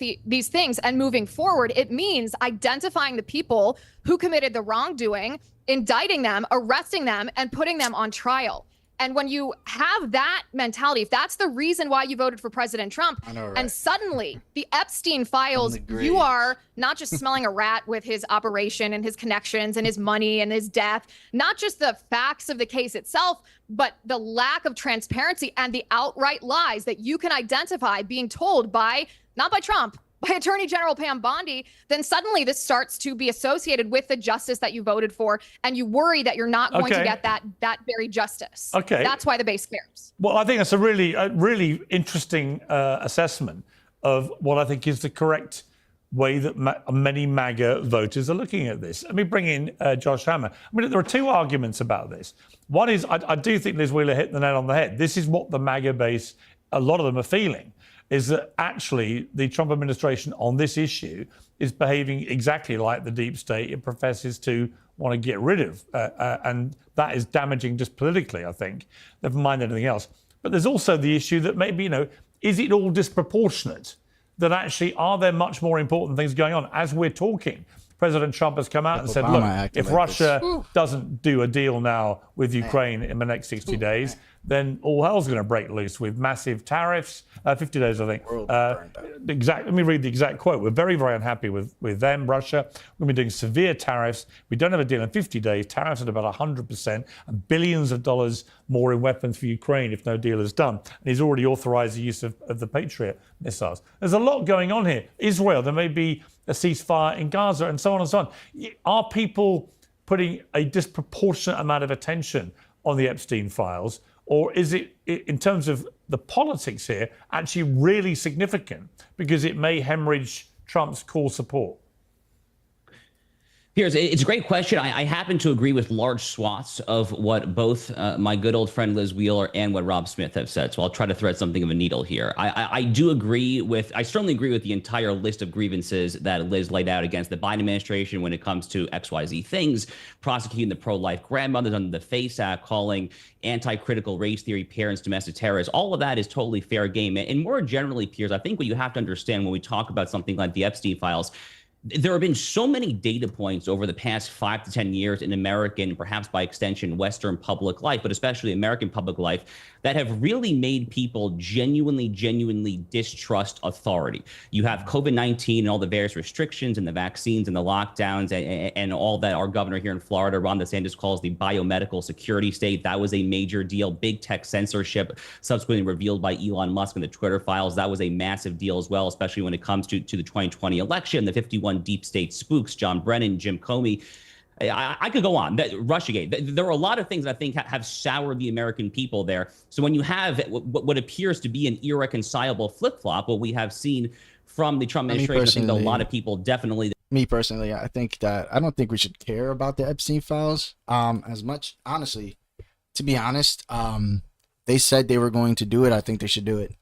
things and moving forward. It means identifying the people who committed the wrongdoing, indicting them, arresting them, and putting them on trial. And when you have that mentality, if that's the reason why you voted for President Trump, and suddenly the Epstein files, you are not just smelling a rat with his operation and his connections and his money and his death, not just the facts of the case itself, but the lack of transparency and the outright lies that you can identify being told by, not by Trump, by Attorney General Pam Bondi, then suddenly this starts to be associated with the justice that you voted for, and you worry that you're not going to get that very justice. Okay. That's why the base cares. Well, I think that's a really interesting assessment of what I think is the correct way that many MAGA voters are looking at this. Let me bring in Josh Hammer. There are two arguments about this. One is I do think Liz Wheeler hit the nail on the head. This is what the MAGA base, a lot of them are feeling, is that actually the Trump administration on this issue is behaving exactly like the deep state it professes to want to get rid of. And that is damaging just politically, I think, never mind anything else. But there's also the issue that maybe, is it all disproportionate? That actually, are there much more important things going on? As we're talking, President Trump has come out and said, look, if Russia doesn't do a deal now with Ukraine in the next 60 days, then all hell's going to break loose with massive tariffs. 50 days, I think. Let me read the exact quote. We're very, very unhappy with them, Russia. We've been doing severe tariffs. We don't have a deal in 50 days. Tariffs at about 100% and billions of dollars more in weapons for Ukraine if no deal is done. And he's already authorized the use of the Patriot missiles. There's a lot going on here. Israel, there may be a ceasefire in Gaza and so on and so on. Are people putting a disproportionate amount of attention on the Epstein files? Or is it, in terms of the politics here, actually really significant because it may hemorrhage Trump's core support? Piers, it's a great question. I happen to agree with large swaths of what both my good old friend Liz Wheeler and what Rob Smith have said. So I'll try to thread something of a needle here. I certainly agree with the entire list of grievances that Liz laid out against the Biden administration when it comes to XYZ things, prosecuting the pro-life grandmothers under the FACE Act, calling anti-critical race theory parents domestic terrorists. All of that is totally fair game. And more generally, Piers, I think what you have to understand when we talk about something like the Epstein files, there have been so many data points over the past 5 to 10 years in American, perhaps by extension, Western public life, but especially American public life, that have really made people genuinely distrust authority. You have COVID-19 and all the various restrictions and the vaccines and the lockdowns and all that our governor here in Florida, Ron DeSantis, calls the biomedical security state. That was a major deal. Big tech censorship subsequently revealed by Elon Musk in the Twitter files. That was a massive deal as well, especially when it comes to the 2020 election, the 51 deep state spooks, John Brennan, Jim Comey. I could go on. Russiagate. There are a lot of things that I think have soured the American people there. So when you have what appears to be an irreconcilable flip-flop, what we have seen from the Trump administration, I think that a lot of people definitely. Me personally, I think that I don't think we should care about the Epstein files as much. Honestly, to be honest, they said they were going to do it. I think they should do it.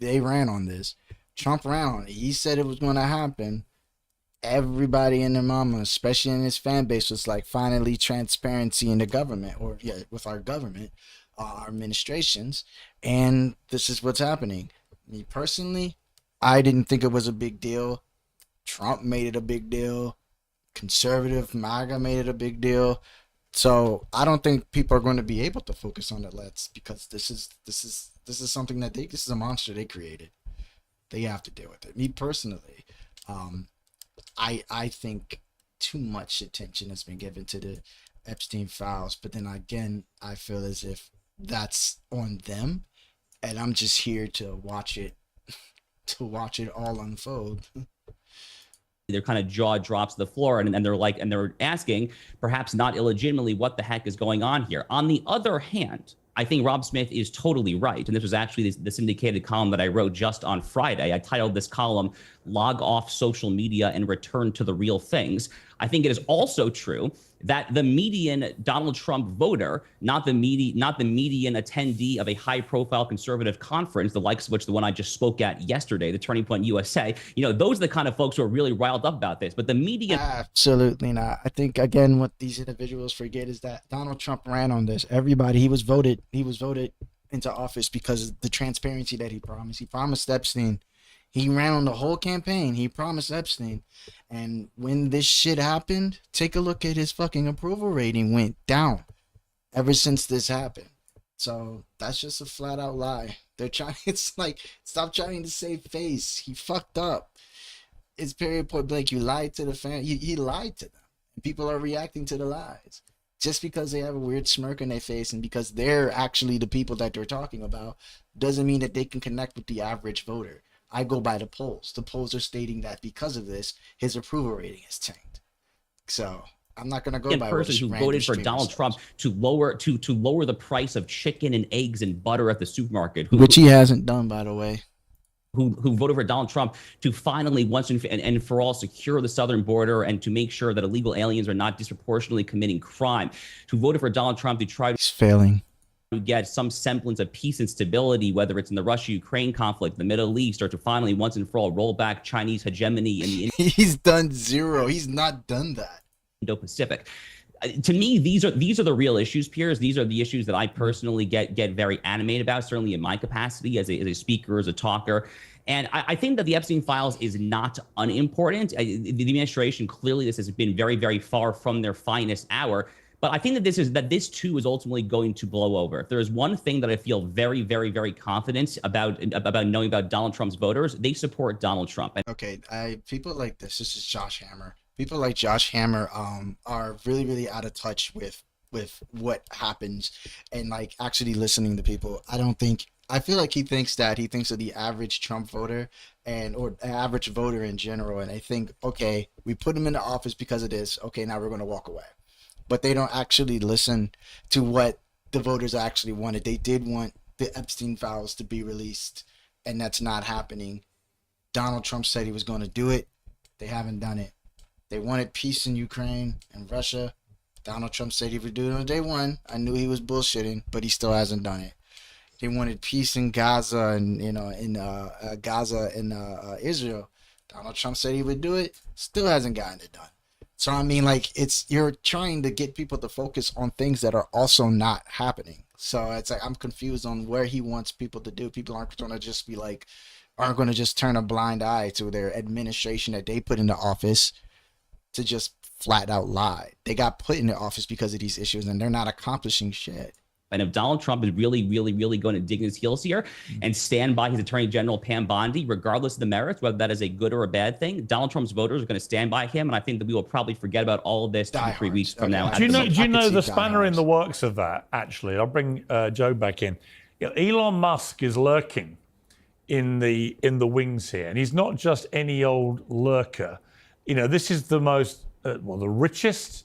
They ran on this. Trump ran on it. He said it was going to happen. Everybody in their mama, especially in his fan base, was like, finally transparency in the government, or with our government, our administrations, and this is what's happening. Me personally, I didn't think it was a big deal. Trump made it a big deal. Conservative MAGA made it a big deal. So I don't think people are going to be able to focus on it, because this is something that this is a monster they created. They have to deal with it. Me personally, I think too much attention has been given to the Epstein files, but then again, I feel as if that's on them, and I'm just here to watch it all unfold. Their kind of jaw drops to the floor, and they're asking, perhaps not illegitimately, what the heck is going on here. On the other hand, I think Rob Smith is totally right. And this was actually the syndicated column that I wrote just on Friday. I titled this column, "Log Off Social Media and Return to the Real Things." I think it is also true that the median Donald Trump voter, not the median attendee of a high-profile conservative conference, the likes of which the one I just spoke at yesterday, the Turning Point USA, those are the kind of folks who are really riled up about this. But the median... Absolutely not. I think, again, what these individuals forget is that Donald Trump ran on this. Everybody, he was voted into office because of the transparency that he promised. He promised Epstein. He ran on the whole campaign. He promised Epstein. And when this shit happened, take a look at his fucking approval rating went down ever since this happened. So that's just a flat out lie. They're trying, it's like, stop trying to save face. He fucked up. It's period point blank. You lied to the fan. He lied to them. And people are reacting to the lies. Just because they have a weird smirk on their face and because they're actually the people that they're talking about doesn't mean that they can connect with the average voter. I go by the polls. The polls are stating that because of this, his approval rating has tanked. So I'm not going to go by person who voted for Donald Trump to lower the price of chicken and eggs and butter at the supermarket, which he hasn't done, by the way. Who voted for Donald Trump to finally once and for all secure the southern border and to make sure that illegal aliens are not disproportionately committing crime. Who voted for Donald Trump to try to get some semblance of peace and stability, whether it's in the Russia-Ukraine conflict, the Middle East, or to finally once and for all roll back Chinese hegemony in the He's done zero. He's not done that. Indo-Pacific. To me, these are the real issues, Piers. These are the issues that I personally get very animated about, certainly in my capacity as a speaker, as a talker. And I think that the Epstein files is not unimportant. The administration, clearly this has been very, very far from their finest hour. But I think that this too is ultimately going to blow over. If there is one thing that I feel very, very, very confident about knowing about Donald Trump's voters, they support Donald Trump. Okay, people like this is Josh Hammer. People like Josh Hammer are really, really out of touch with what happens and like actually listening to people. I feel like he thinks of the average Trump voter or average voter in general. And I think, okay, we put him into office because of this. Okay, now we're going to walk away. But they don't actually listen to what the voters actually wanted. They did want the Epstein files to be released, and that's not happening. Donald Trump said he was going to do it. They haven't done it. They wanted peace in Ukraine and Russia. Donald Trump said he would do it on day one. I knew he was bullshitting, but he still hasn't done it. They wanted peace in Gaza and Gaza and Israel. Donald Trump said he would do it. Still hasn't gotten it done. So I mean, like, you're trying to get people to focus on things that are also not happening. So it's like I'm confused on where he wants people to do. People aren't going to just be like aren't going to just turn a blind eye to their administration that they put into office to just flat out lie. They got put into office because of these issues, and they're not accomplishing shit. And if Donald Trump is really, really, really going to dig his heels here and stand by his Attorney General Pam Bondi, regardless of the merits, whether that is a good or a bad thing, Donald Trump's voters are going to stand by him. And I think that we will probably forget about all of this 2 to 3 weeks from now. Do you know the spanner in the works of that, actually? I'll bring Joe back in. You know, Elon Musk is lurking in the wings here. And he's not just any old lurker. You know, this is the most, the richest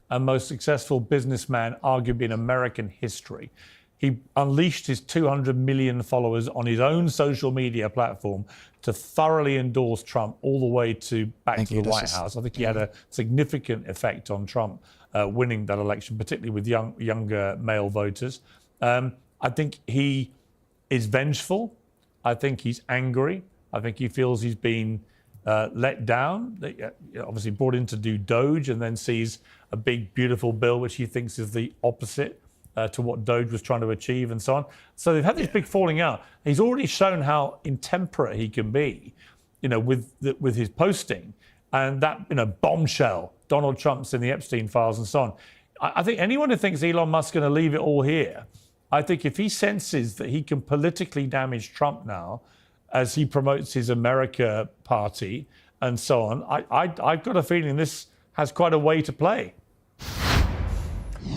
and most successful businessman, arguably in American history. He unleashed his 200 million followers on his own social media platform to thoroughly endorse Trump all the way back to the White House. I think he had a significant effect on Trump winning that election, particularly with younger male voters. I think he is vengeful. I think he's angry. I think he feels he's been let down, obviously brought in to do Doge, and then sees a big, beautiful bill which he thinks is the opposite to what Doge was trying to achieve, and so on. So they've had this big falling out. He's already shown how intemperate he can be, with his posting, and that bombshell. Donald Trump's in the Epstein files and so on. I think anyone who thinks Elon Musk's going to leave it all here, I think if he senses that he can politically damage Trump now, as he promotes his America party and so on, I've got a feeling this has quite a way to play.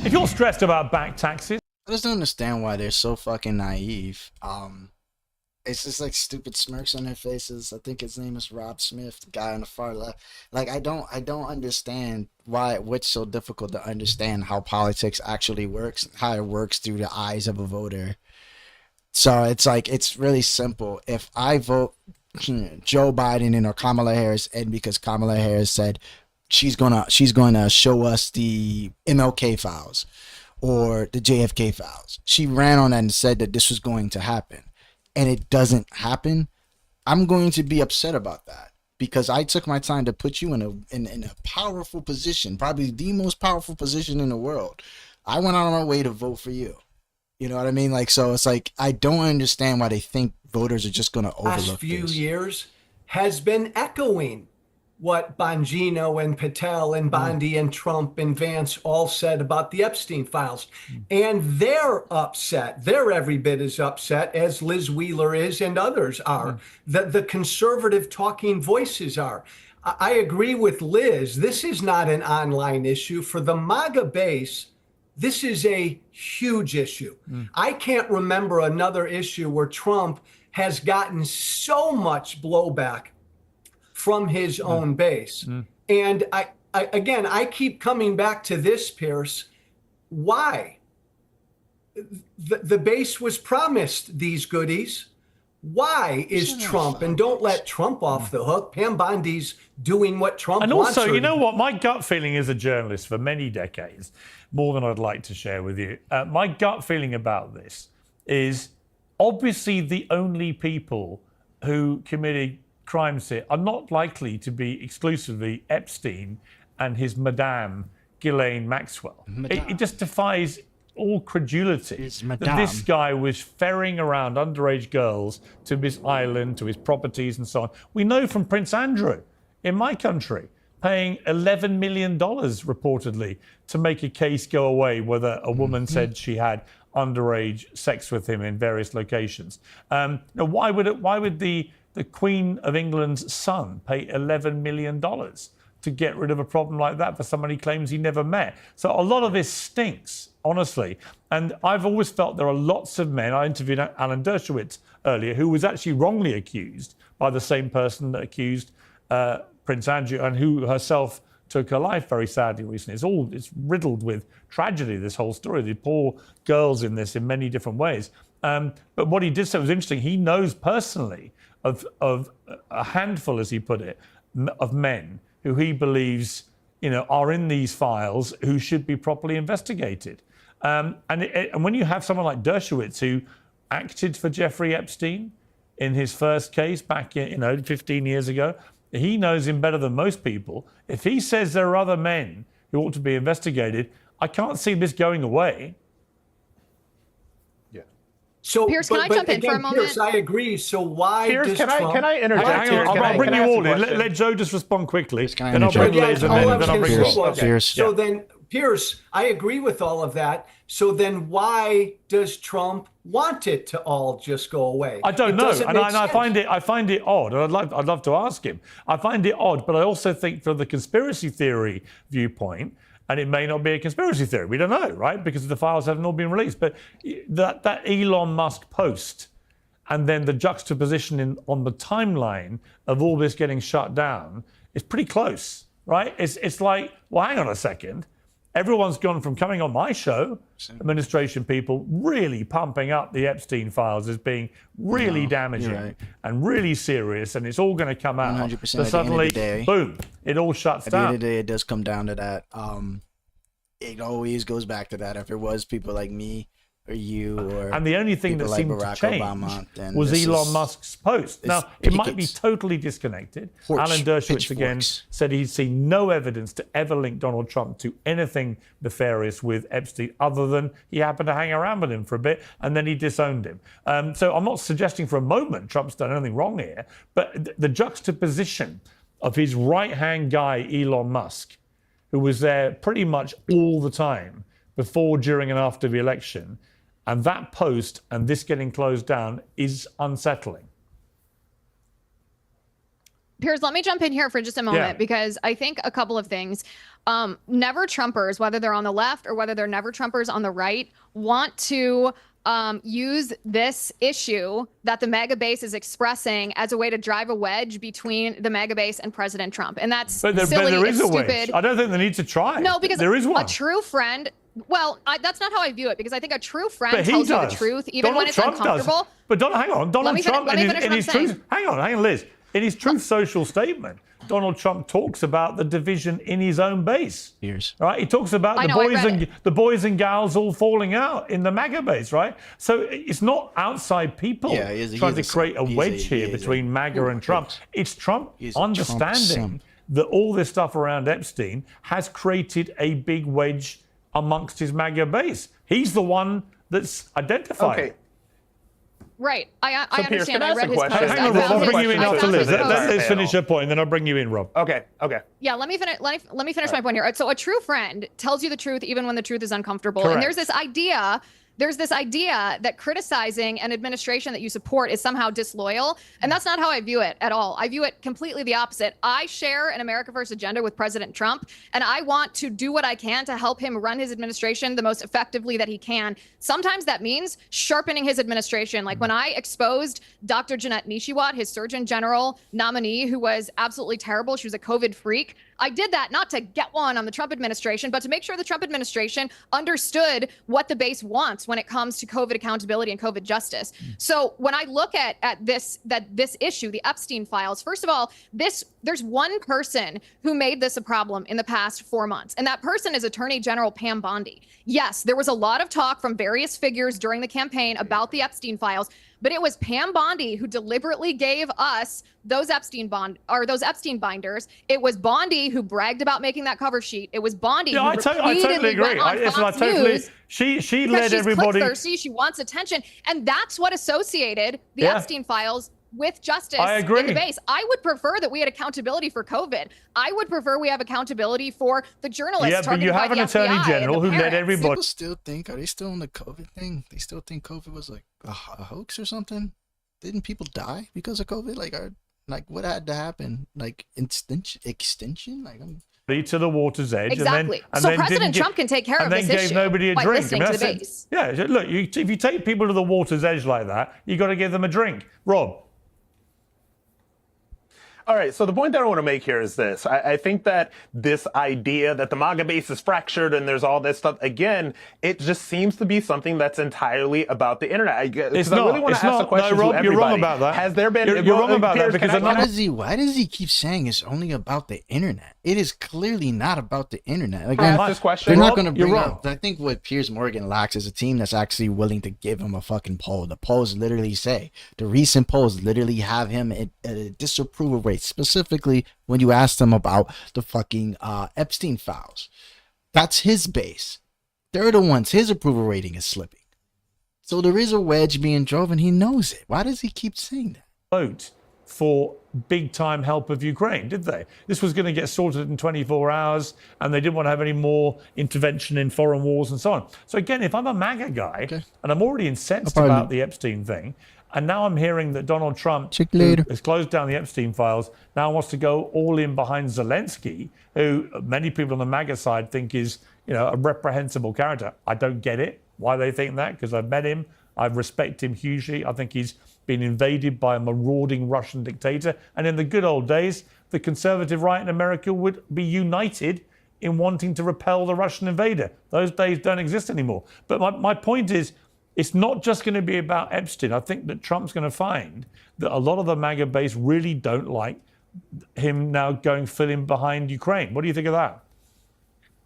If you're stressed about back taxes, I just don't understand why they're so fucking naive. It's just like stupid smirks on their faces. I think his name is Rob Smith, the guy on the far left. Like I don't understand what's so difficult to understand how politics actually works, how it works through the eyes of a voter. So it's like, it's really simple. If I vote Joe Biden in or Kamala Harris, and because Kamala Harris said she's gonna show us the MLK files or the JFK files, she ran on that and said that this was going to happen, and it doesn't happen, I'm going to be upset about that, because I took my time to put you in a powerful position, probably the most powerful position in the world. I went out of my way to vote for you. You know what I mean? Like, so it's like, I don't understand why they think voters are just going to overlook this. Last few years has been echoing what Bongino and Patel and Bondi and Trump and Vance all said about the Epstein files. And they're upset. They're every bit as upset as Liz Wheeler is and others are. The conservative talking voices are. I agree with Liz. This is not an online issue. For the MAGA base, this is a huge issue. I can't remember another issue where Trump has gotten so much blowback from his own base. And I keep coming back to this, Pierce. Why? The base was promised these goodies. Why is Trump, and don't let Trump off the hook, Pam Bondi's doing what Trump wants. And also, you know what? My gut feeling as a journalist for many decades, more than I'd like to share with you, my gut feeling about this is obviously the only people who committed crimes here are not likely to be exclusively Epstein and his Madame Ghislaine Maxwell. It just defies all credulity that this guy was ferrying around underage girls to his island, to his properties and so on. We know from Prince Andrew in my country paying $11 million reportedly to make a case go away whether a woman said she had underage sex with him in various locations. Now, why would the Queen of England's son pay $11 million to get rid of a problem like that for someone he claims he never met? So a lot of this stinks, honestly. And I've always felt there are lots of men. I interviewed Alan Dershowitz earlier, who was actually wrongly accused by the same person that accused Prince Andrew, and who herself took her life very sadly recently. It's riddled with tragedy, this whole story. The poor girls in this in many different ways. But what he did say was interesting. He knows personally of a handful, as he put it, of men who he believes, are in these files who should be properly investigated. And when you have someone like Dershowitz, who acted for Jeffrey Epstein in his first case back 15 years ago, he knows him better than most people. If he says there are other men who ought to be investigated, I can't see this going away. So, Pierce, can I jump in for a moment? Pierce, I agree. So why Pierce, does can Trump... I interject Hang here? on, I'll bring you all in. Let Let Joe just respond quickly. Can I Then I'll bring interject? Liz, and then I'll bring Pierce. Rob. Pierce. So then, Pierce, I agree with all of that. So then why does Trump want it to all just go away? I don't It know, doesn't and make I sense. find it odd. And I'd love to ask him. I find it odd, but I also think from the conspiracy theory viewpoint, and it may not be a conspiracy theory. We don't know, right? Because the files haven't all been released. But that Elon Musk post, and then the juxtaposition on the timeline of all this getting shut down is pretty close, right? It's like, well, hang on a second. Everyone's gone from coming on my show, administration people, really pumping up the Epstein files as being really damaging and really serious, and it's all going to come out. 100%. So At the suddenly, end of the day, boom, it all shuts at the down. end of the day, it does come down to that. It always goes back to that. If it was people like me or you, or And the only thing that people like seemed Barack to change Obama, then was this Elon is- Musk's post. Now, it might be totally disconnected. Alan Dershowitz again said he'd seen no evidence to ever link Donald Trump to anything nefarious with Epstein other than he happened to hang around with him for a bit and then he disowned him. So I'm not suggesting for a moment Trump's done anything wrong here, but the juxtaposition of his right-hand guy, Elon Musk, who was there pretty much all the time before, during, and after the election, and that post and this getting closed down is unsettling. Piers, let me jump in here for just a moment because I think a couple of things. Never Trumpers, whether they're on the left or whether they're never Trumpers on the right, want to use this issue that the MAGA base is expressing as a way to drive a wedge between the MAGA base and President Trump. And that's silly, there it's is a stupid. wedge. I don't think they need to try. No, because there is one. a true friend, well, that's not how I view it, because I think a true friend But he tells you does. the truth, even Donald when it's Trump uncomfortable. Does. But hang on, Donald Trump let me in finish his what I'm truth. Hang on, Liz. In his truth social statement, Donald Trump talks about the division in his own base. Right? He talks about the boys and gals all falling out in the MAGA base, right? So it's not outside people trying to create a wedge here between MAGA and Trump. It's Trump understanding that all this stuff around Epstein has created a big wedge amongst his MAGA base. He's the one that's identified. Okay. Right. I So, Pierce, understand. can I I ask read a his question? post. Hang on, Rob. I'll bring you in after Liz. Let's finish panel. your point, then I'll bring you in, Rob. Okay. Yeah, let me finish. Let me finish my point here. So, a true friend tells you the truth even when the truth is uncomfortable. Correct. And there's this idea that criticizing an administration that you support is somehow disloyal, and that's not how I view it at all. I view it completely the opposite. I share an America First agenda with President Trump, and I want to do what I can to help him run his administration the most effectively that he can. Sometimes that means sharpening his administration. Like when I exposed Dr. Jeanette Nishiwat, his Surgeon General nominee, who was absolutely terrible. She was a COVID freak. I did that not to get one on the Trump administration, but to make sure the Trump administration understood what the base wants when it comes to COVID accountability and COVID justice. So when I look at this issue, the Epstein files, first of all, there's one person who made this a problem in the past 4 months, and that person is Attorney General Pam Bondi. Yes, there was a lot of talk from various figures during the campaign about the Epstein files, but it was Pam Bondi who deliberately gave us those Epstein binders. It was Bondi who bragged about making that cover sheet. It was Bondi who I totally agree. She led everybody. She's thirsty. She wants attention, and that's what associated the Epstein files with justice in the base. I would prefer that we had accountability for COVID. I would prefer we have accountability for the journalists. Yeah, but you have an attorney general who led everybody. People still think, are they still on the COVID thing? They still think COVID was like a hoax or something? Didn't people die because of COVID? Like what had to happen? Like extension? To the water's edge. Exactly. And So then President Trump can take care of this issue. And then gave nobody a by drink. listening to the base. Yeah, look, if you take people to the water's edge like that, you got to give them a drink. Rob. All right, so the point that I want to make here is this. I think that this idea that the MAGA base is fractured and there's all this stuff, again, it just seems to be something that's entirely about the internet. It's I not. really want to ask the question Rob, to everybody. you're wrong about that. Has there been... You're wrong about that because why does he keep saying it's only about the internet? It is clearly not about the internet. Like, Can I ask this question? they're not going to You're bring wrong. up. I think what Piers Morgan lacks is a team that's actually willing to give him a fucking poll. The polls literally say, the recent polls literally have him at a disapproval rate, specifically when you ask them about the fucking Epstein files. That's his base. They're the ones, his approval rating is slipping. So there is a wedge being drove, and he knows it. Why does he keep saying that? Vote for big time help of Ukraine, did they? This was going to get sorted in 24 hours, and they didn't want to have any more intervention in foreign wars and so on. So again, if I'm a MAGA guy, and I'm already incensed about the Epstein thing, and now I'm hearing that Donald Trump, who has closed down the Epstein files, now wants to go all in behind Zelensky, who many people on the MAGA side think is, a reprehensible character. I don't get it, why they think that, because I've met him. I respect him hugely. I think he's been invaded by a marauding Russian dictator. And in the good old days, the conservative right in America would be united in wanting to repel the Russian invader. Those days don't exist anymore. But my point is, it's not just going to be about Epstein. I think that Trump's going to find that a lot of the MAGA base really don't like him now going full in behind Ukraine. What do you think of that?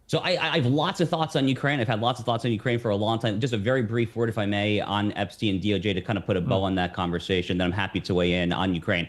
So I have lots of thoughts on Ukraine. I've had lots of thoughts on Ukraine for a long time. Just a very brief word, if I may, on Epstein and DOJ to kind of put a bow on that conversation. Then I'm happy to weigh in on Ukraine.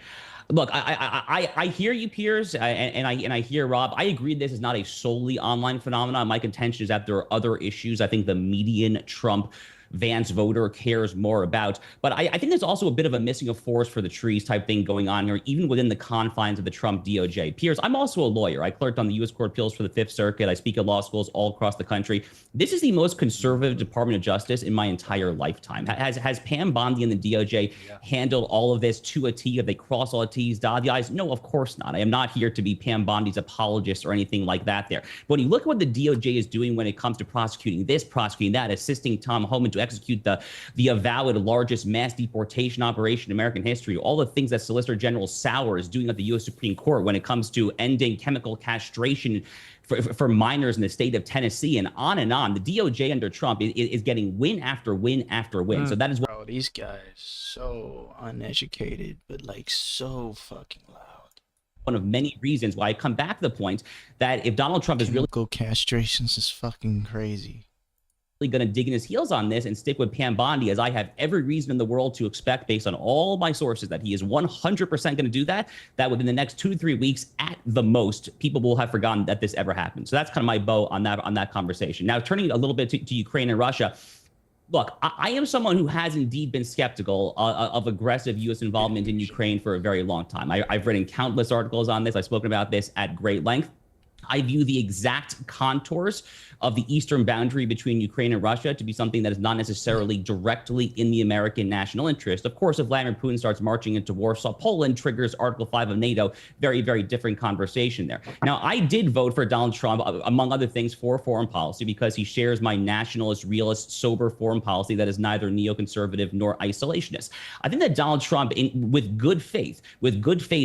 Look, I hear you, Piers, and I hear Rob. I agree this is not a solely online phenomenon. My contention is that there are other issues I think the median Trump Vance voter cares more about. But I think there's also a bit of a missing of forest for the trees type thing going on here, even within the confines of the Trump DOJ. Piers, I'm also a lawyer. I clerked on the U.S. Court of Appeals for the Fifth Circuit. I speak at law schools all across the country. This is the most conservative Department of Justice in my entire lifetime. Has Pam Bondi and the DOJ handled all of this to a T? Have they crossed all the T's, dotted the I's? No, of course not. I am not here to be Pam Bondi's apologist or anything like that there. But when you look at what the DOJ is doing when it comes to prosecuting this, prosecuting that, assisting Tom Homan to execute the avowed largest mass deportation operation in American history, all the things that Solicitor General Sauer is doing at the U.S. Supreme Court when it comes to ending chemical castration for minors in the state of Tennessee, and on. The DOJ under Trump is getting win after win after win. So that is what. Bro, these guys so uneducated, but like so fucking loud. One of many reasons why I come back to the point that if Donald Trump is really castrations is fucking crazy. Going to dig in his heels on this and stick with Pam Bondi, as I have every reason in the world to expect, based on all my sources, that he is 100% going to do that within the next 2 to 3 weeks at the most, people will have forgotten that this ever happened. So that's kind of my bow on that conversation. Now, turning a little bit to Ukraine and Russia. Look, I am someone who has indeed been skeptical of aggressive U.S. involvement in Ukraine for a very long time. I've written countless articles on this. I've spoken about this at great length. I view the exact contours of the eastern boundary between Ukraine and Russia to be something that is not necessarily directly in the American national interest. Of course, if Vladimir Putin starts marching into Warsaw, Poland triggers Article 5 of NATO, very, very different conversation there. Now, I did vote for Donald Trump, among other things, for foreign policy because he shares my nationalist, realist, sober foreign policy that is neither neoconservative nor isolationist. I think that Donald Trump, with good faith,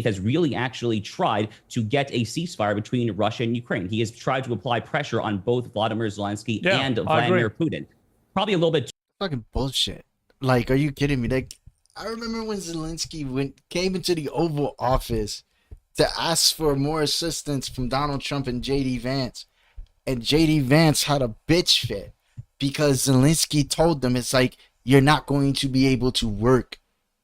has really actually tried to get a ceasefire between Russia and Ukraine. He has tried to apply pressure on both Vladimir Zelensky and Vladimir Putin. Probably a little bit fucking bullshit. Like, are you kidding me? Like, I remember when Zelensky came into the Oval Office to ask for more assistance from Donald Trump and J.D. Vance, and J.D. Vance had a bitch fit because Zelensky told them, it's like, you're not going to be able to work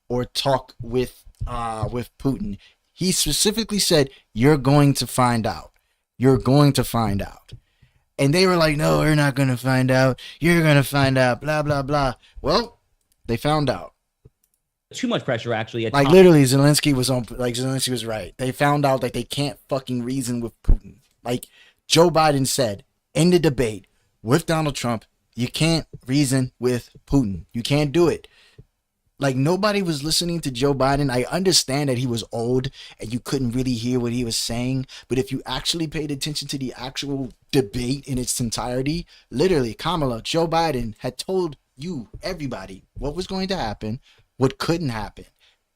or talk with Putin. He specifically said, you're going to find out. You're going to find out. And they were like, no, we're not going to find out. You're going to find out, blah, blah, blah. Well, they found out. Too much pressure, actually. Like, literally, Zelensky was right. They found out that they can't fucking reason with Putin. Like, Joe Biden said in the debate with Donald Trump, you can't reason with Putin. You can't do it. Like, nobody was listening to Joe Biden. I understand that he was old and you couldn't really hear what he was saying. But if you actually paid attention to the actual debate in its entirety, literally, Kamala, Joe Biden had told you, everybody, what was going to happen, what couldn't happen.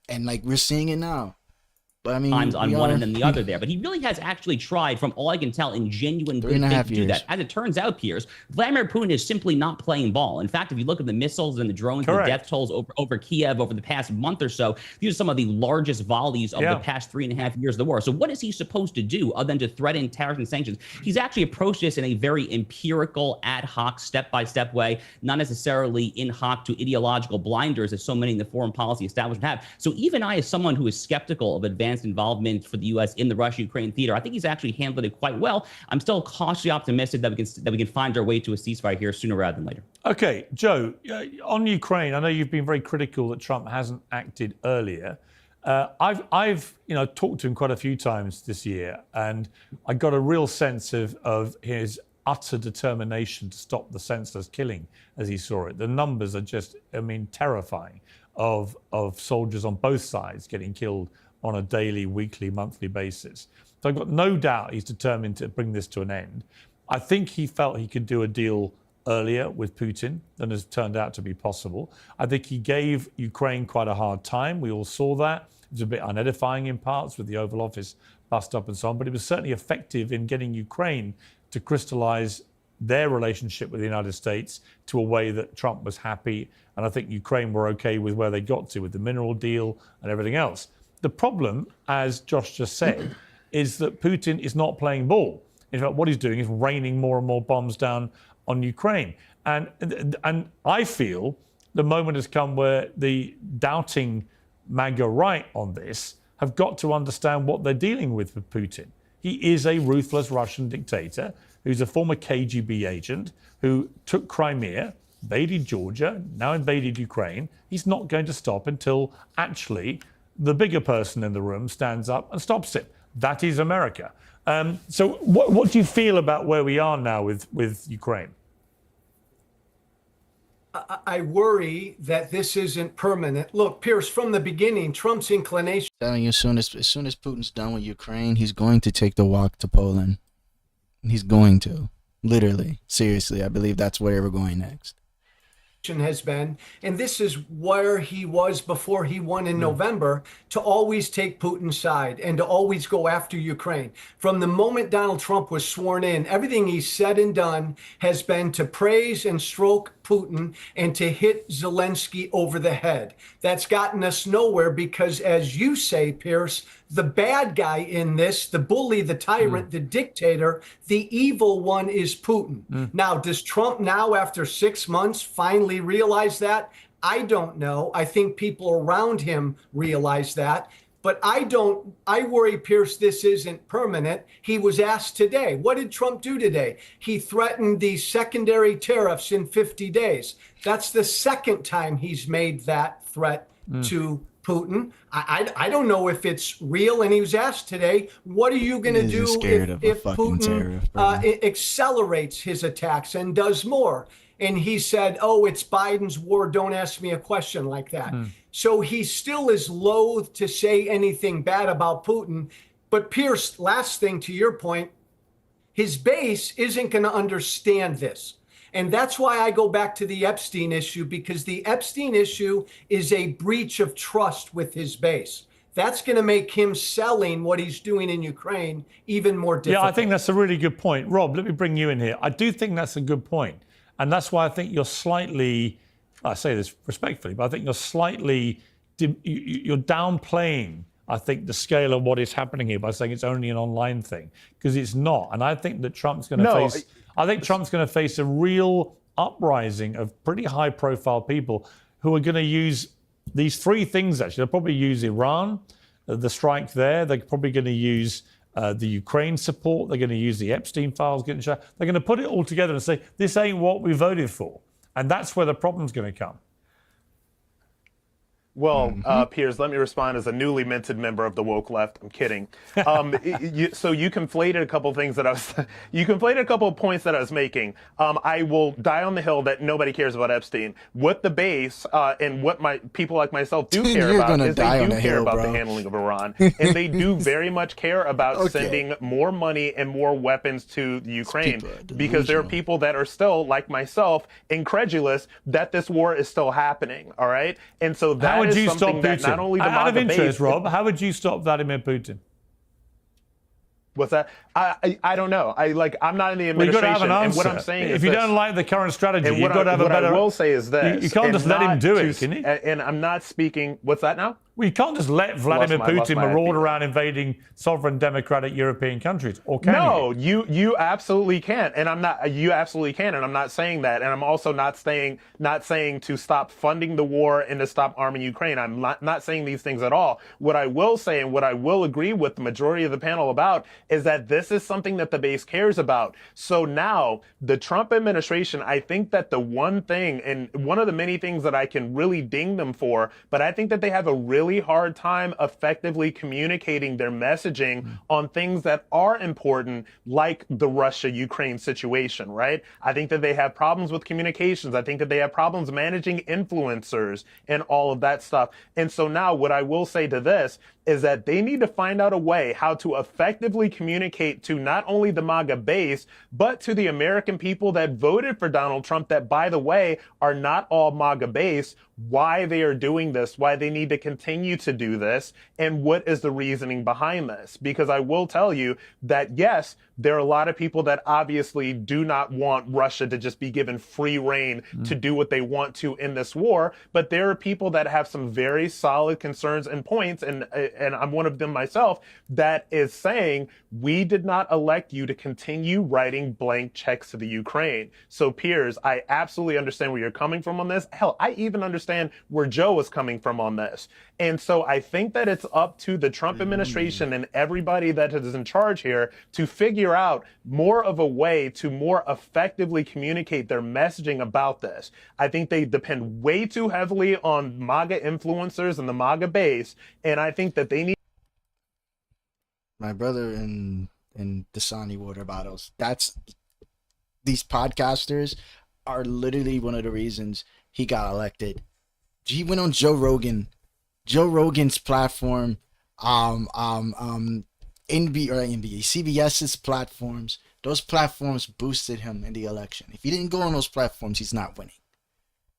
And, like, we're seeing it now. But I mean, times on one end and the other there. But he really has actually tried, from all I can tell, in genuine good faith to do that. As it turns out, Piers, Vladimir Putin is simply not playing ball. In fact, if you look at the missiles and the drones, the death tolls over Kiev over the past month or so, these are some of the largest volleys of the past 3.5 years of the war. So what is he supposed to do other than to threaten tariffs and sanctions? He's actually approached this in a very empirical, ad hoc, step-by-step way, not necessarily in hoc to ideological blinders as so many in the foreign policy establishment have. So even I, as someone who is skeptical of advanced advanced involvement for the U.S. in the Russia-Ukraine theater. I think he's actually handled it quite well. I'm still cautiously optimistic that we can find our way to a ceasefire here sooner rather than later. Okay, Joe, on Ukraine, I know you've been very critical that Trump hasn't acted earlier. I've talked to him quite a few times this year, and I got a real sense of his utter determination to stop the senseless killing as he saw it. The numbers are just, terrifying of soldiers on both sides getting killed on a daily, weekly, monthly basis. So I've got no doubt he's determined to bring this to an end. I think he felt he could do a deal earlier with Putin than has turned out to be possible. I think he gave Ukraine quite a hard time. We all saw that. It was a bit unedifying in parts with the Oval Office bust up and so on, but it was certainly effective in getting Ukraine to crystallize their relationship with the United States to a way that Trump was happy. And I think Ukraine were okay with where they got to with the mineral deal and everything else. The problem, as Josh just said, is that Putin is not playing ball. In fact, what he's doing is raining more and more bombs down on Ukraine. And I feel the moment has come where the doubting MAGA right on this have got to understand what they're dealing with Putin. He is a ruthless Russian dictator who's a former KGB agent who took Crimea, invaded Georgia, now invaded Ukraine. He's not going to stop until actually the bigger person in the room stands up and stops him. That is America. So what do you feel about where we are now with Ukraine? I worry that this isn't permanent. Look, Pierce, from the beginning, Trump's inclination. Telling you, as soon as Putin's done with Ukraine, he's going to take the walk to Poland. He's going to, literally, seriously. I believe that's where we're going next. Has been, and this is where he was before he won in November, to always take Putin's side and to always go after Ukraine. From the moment Donald Trump was sworn in, everything he's said and done has been to praise and stroke Putin and to hit Zelensky over the head. That's gotten us nowhere because, as you say, Pierce, the bad guy in this, the bully, the tyrant, the dictator, the evil one is Putin. Now, does Trump now, after 6 months, finally realize that? I don't know. I think people around him realize that. But I worry, Pierce, this isn't permanent. He was asked today, what did Trump do today? He threatened the secondary tariffs in 50 days. That's the second time he's made that threat to Putin. I don't know if it's real. And he was asked today, what are you going to do if Putin accelerates his attacks and does more? And he said, oh, it's Biden's war. Don't ask me a question like that. So he still is loath to say anything bad about Putin. But Pierce, last thing to your point, his base isn't going to understand this. And that's why I go back to the Epstein issue, because the Epstein issue is a breach of trust with his base. That's going to make him selling what he's doing in Ukraine even more difficult. Yeah, I think that's a really good point. Rob, let me bring you in here. I do think that's a good point. And that's why I think you're slightly, I say this respectfully, but I think you're downplaying, I think, the scale of what is happening here by saying it's only an online thing, because it's not. And I think that Trump's going to face a real uprising of pretty high profile people who are going to use these three things, actually. They'll probably use Iran, the strike there. They're probably going to use the Ukraine support. They're going to use the Epstein files getting shut. They're going to put it all together and say, this ain't what we voted for. And that's where the problem's going to come. Well, Piers, let me respond as a newly minted member of the woke left. I'm kidding. So you conflated a couple of things that you conflated a couple of points that I was making. I will die on the hill that nobody cares about Epstein. What the base and what my people like myself do care about is they do care about the handling of Iran, and they do very much care about sending more money and more weapons to the Ukraine, because there are people that are still, like myself, incredulous that this war is still happening. All right, and so that. How would you stop Putin? Not only out of interest, Rob, how would you stop Vladimir Putin? What's that? I don't know. I'm not in the administration. You've got to have an answer. And what I'm saying is if you don't like the current strategy, you've got to have a better. What I will say is this: you can't just let him do it, can you? And I'm not speaking. What's that now? We can't just let Vladimir lost Putin my maraud idea. around invading sovereign democratic European countries, or can No, you? you absolutely can, and I'm not. You absolutely can, and I'm not saying that, and I'm also not saying to stop funding the war and to stop arming Ukraine. I'm not saying these things at all. What I will say, and what I will agree with the majority of the panel about, is that this is something that the base cares about. So now, the Trump administration, I think that the one thing, and one of the many things that I can really ding them for, but I think that they have a really hard time effectively communicating their messaging on things that are important, like the Russia-Ukraine situation, right? I think that they have problems with communications. I think that they have problems managing influencers and all of that stuff. And so now what I will say to this is that they need to find out a way how to effectively communicate to not only the MAGA base, but to the American people that voted for Donald Trump, that, by the way, are not all MAGA base, why they are doing this, why they need to continue to do this, and what is the reasoning behind this. Because I will tell you that, yes, there are a lot of people that obviously do not want Russia to just be given free rein to do what they want to in this war, but there are people that have some very solid concerns and points, and I'm one of them myself, that is saying, we did not elect you to continue writing blank checks to the Ukraine. So, Piers, I absolutely understand where you're coming from on this. Hell, I even understand where Joe is coming from on this. And so I think that it's up to the Trump administration and everybody that is in charge here to figure out more of a way to more effectively communicate their messaging about this. I think they depend way too heavily on MAGA influencers and the MAGA base, and I think that they need. My brother in Dasani water bottles. These podcasters are literally one of the reasons he got elected. He went on Joe Rogan's platform, CBS's platforms. Those platforms boosted him in the election. If he didn't go on those platforms, he's not winning.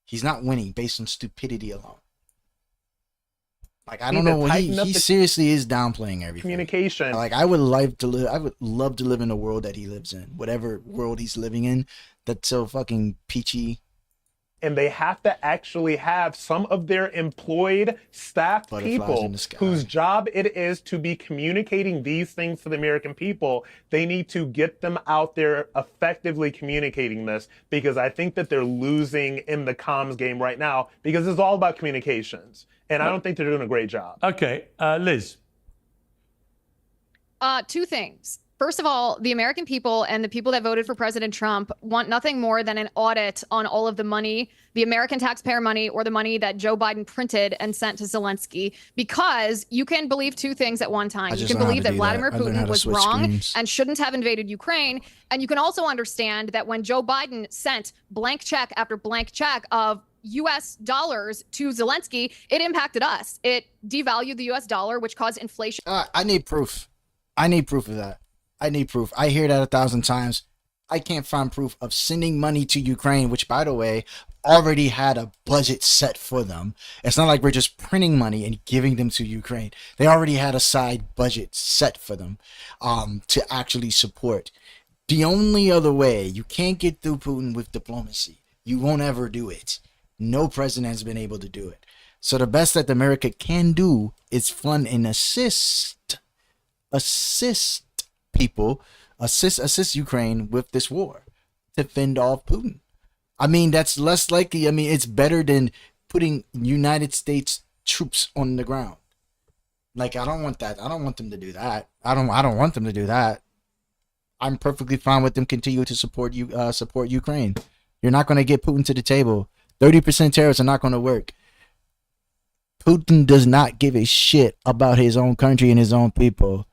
He's not winning based on stupidity alone. Like, I don't know, he seriously is downplaying everything. Communication. Like, I would love to live in the world that he lives in, whatever world he's living in, that's so fucking peachy. And they have to actually have some of their employed staff people whose job it is to be communicating these things to the American people. They need to get them out there effectively communicating this, because I think that they're losing in the comms game right now, because it's all about communications. And I don't think they're doing a great job. Okay, Liz. Two things. First of all, the American people and the people that voted for President Trump want nothing more than an audit on all of the money, the American taxpayer money, or the money that Joe Biden printed and sent to Zelensky, because you can believe two things at one time. You can believe that Vladimir Putin was wrong and shouldn't have invaded Ukraine. And you can also understand that when Joe Biden sent blank check after blank check of US dollars to Zelensky, it impacted us. It devalued the US dollar, which caused inflation. I need proof. I need proof of that. I need proof. I hear that 1,000 times. I can't find proof of sending money to Ukraine, which, by the way, already had a budget set for them. It's not like we're just printing money and giving them to Ukraine. They already had a side budget set for them to actually support. The only other way, you can't get through Putin with diplomacy. You won't ever do it. No president has been able to do it. So the best that America can do is fund and assist people, assist Ukraine with this war to fend off Putin. I mean, that's less likely. I mean, it's better than putting United States troops on the ground. Like, I don't want that. I don't want them to do that. I don't want them to do that. I'm perfectly fine with them continue to support Ukraine. You're not going to get Putin to the table. 30% tariffs are not going to work. Putin does not give a shit about his own country and his own people.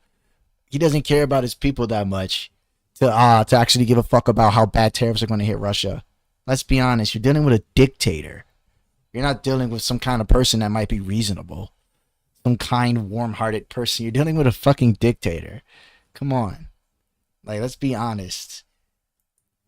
He doesn't care about his people that much to actually give a fuck about how bad tariffs are going to hit Russia. Let's be honest. You're dealing with a dictator. You're not dealing with some kind of person that might be reasonable. Some kind, warm-hearted person. You're dealing with a fucking dictator. Come on. Like, let's be honest.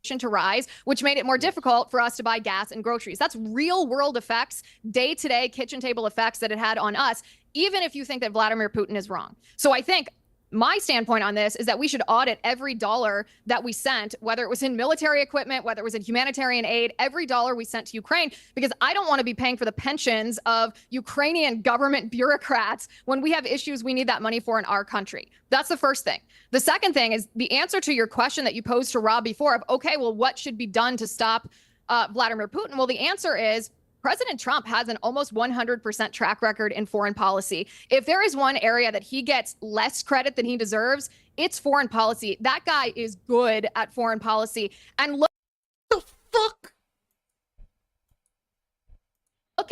To rise, which made it more difficult for us to buy gas and groceries. That's real world effects, day-to-day kitchen table effects that it had on us, even if you think that Vladimir Putin is wrong. So I think my standpoint on this is that we should audit every dollar that we sent, whether it was in military equipment, whether it was in humanitarian aid, every dollar we sent to Ukraine, because I don't want to be paying for the pensions of Ukrainian government bureaucrats when we have issues we need that money for in our country. That's the first thing. The second thing is the answer to your question that you posed to Rob before of, okay, well, what should be done to stop Vladimir Putin? Well, the answer is President Trump has an almost 100% track record in foreign policy. If there is one area that he gets less credit than he deserves, it's foreign policy. That guy is good at foreign policy. And look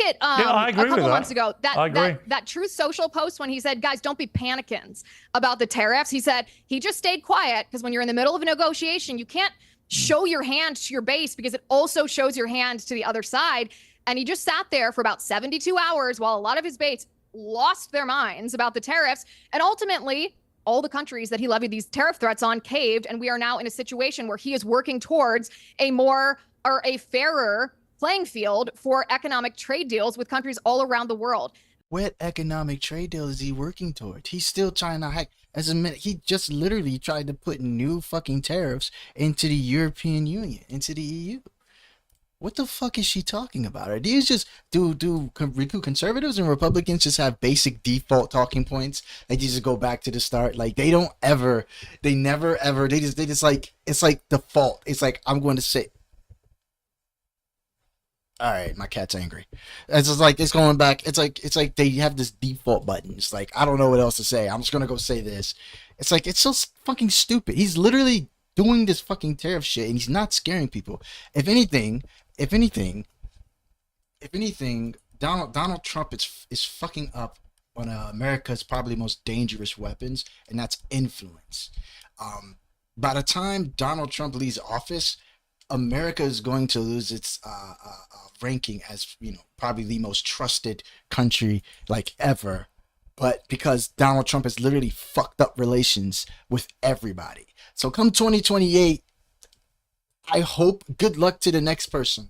at I agree a couple with months that. ago, that Truth Social post when he said, guys, don't be panicans about the tariffs. He said he just stayed quiet because when you're in the middle of a negotiation, you can't show your hand to your base because it also shows your hand to the other side. And he just sat there for about 72 hours while a lot of his base lost their minds about the tariffs. And ultimately, all the countries that he levied these tariff threats on caved. And we are now in a situation where he is working towards a more or a fairer playing field for economic trade deals with countries all around the world. What economic trade deal is he working toward? He's still trying to hack. As a minute, he just literally tried to put new fucking tariffs into the European Union, into the EU. What the fuck is she talking about? Are these just do conservatives and Republicans just have basic default talking points? They just go back to the start. Like they never ever. They just like it's like default. It's like I'm going to say. All right, my cat's angry. It's just like it's going back. It's like they have this default button. It's like I don't know what else to say. I'm just gonna go say this. It's like it's so fucking stupid. He's literally doing this fucking tariff shit, and he's not scaring people. If anything, Donald Trump is fucking up on America's probably most dangerous weapons, and that's influence. By the time Donald Trump leaves office, America is going to lose its ranking as, probably the most trusted country like ever. But because Donald Trump has literally fucked up relations with everybody. So come 2028, I hope good luck to the next person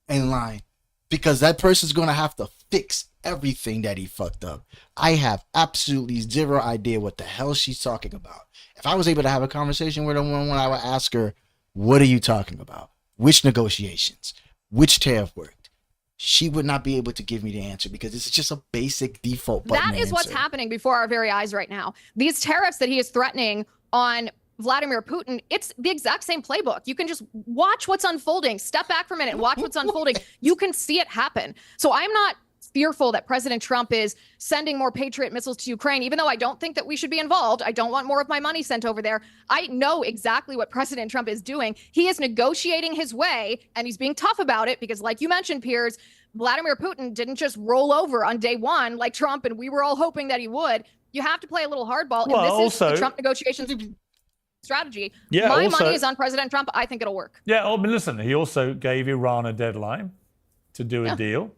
in line, because that person's going to have to fix everything that he fucked up. I have absolutely zero idea what the hell she's talking about. If I was able to have a conversation with her one-on-one, I would ask her, what are you talking about? Which negotiations? Which tariff worked? She would not be able to give me the answer because it's just a basic default button That is what's happening before our very eyes right now. These tariffs that he is threatening on Vladimir Putin, it's the exact same playbook. You can just watch what's unfolding. Step back for a minute and watch what's unfolding. You can see it happen. So I'm not fearful that President Trump is sending more Patriot missiles to Ukraine, even though I don't think that we should be involved. I don't want more of my money sent over there. I know exactly what President Trump is doing. He is negotiating his way, and he's being tough about it because, like you mentioned, Piers, Vladimir Putin didn't just roll over on day one like Trump, and we were all hoping that he would. You have to play a little hardball, and this is the Trump negotiations strategy. Yeah, my money is on President Trump. I think it'll work. Yeah, I mean, listen, he also gave Iran a deadline to do a deal.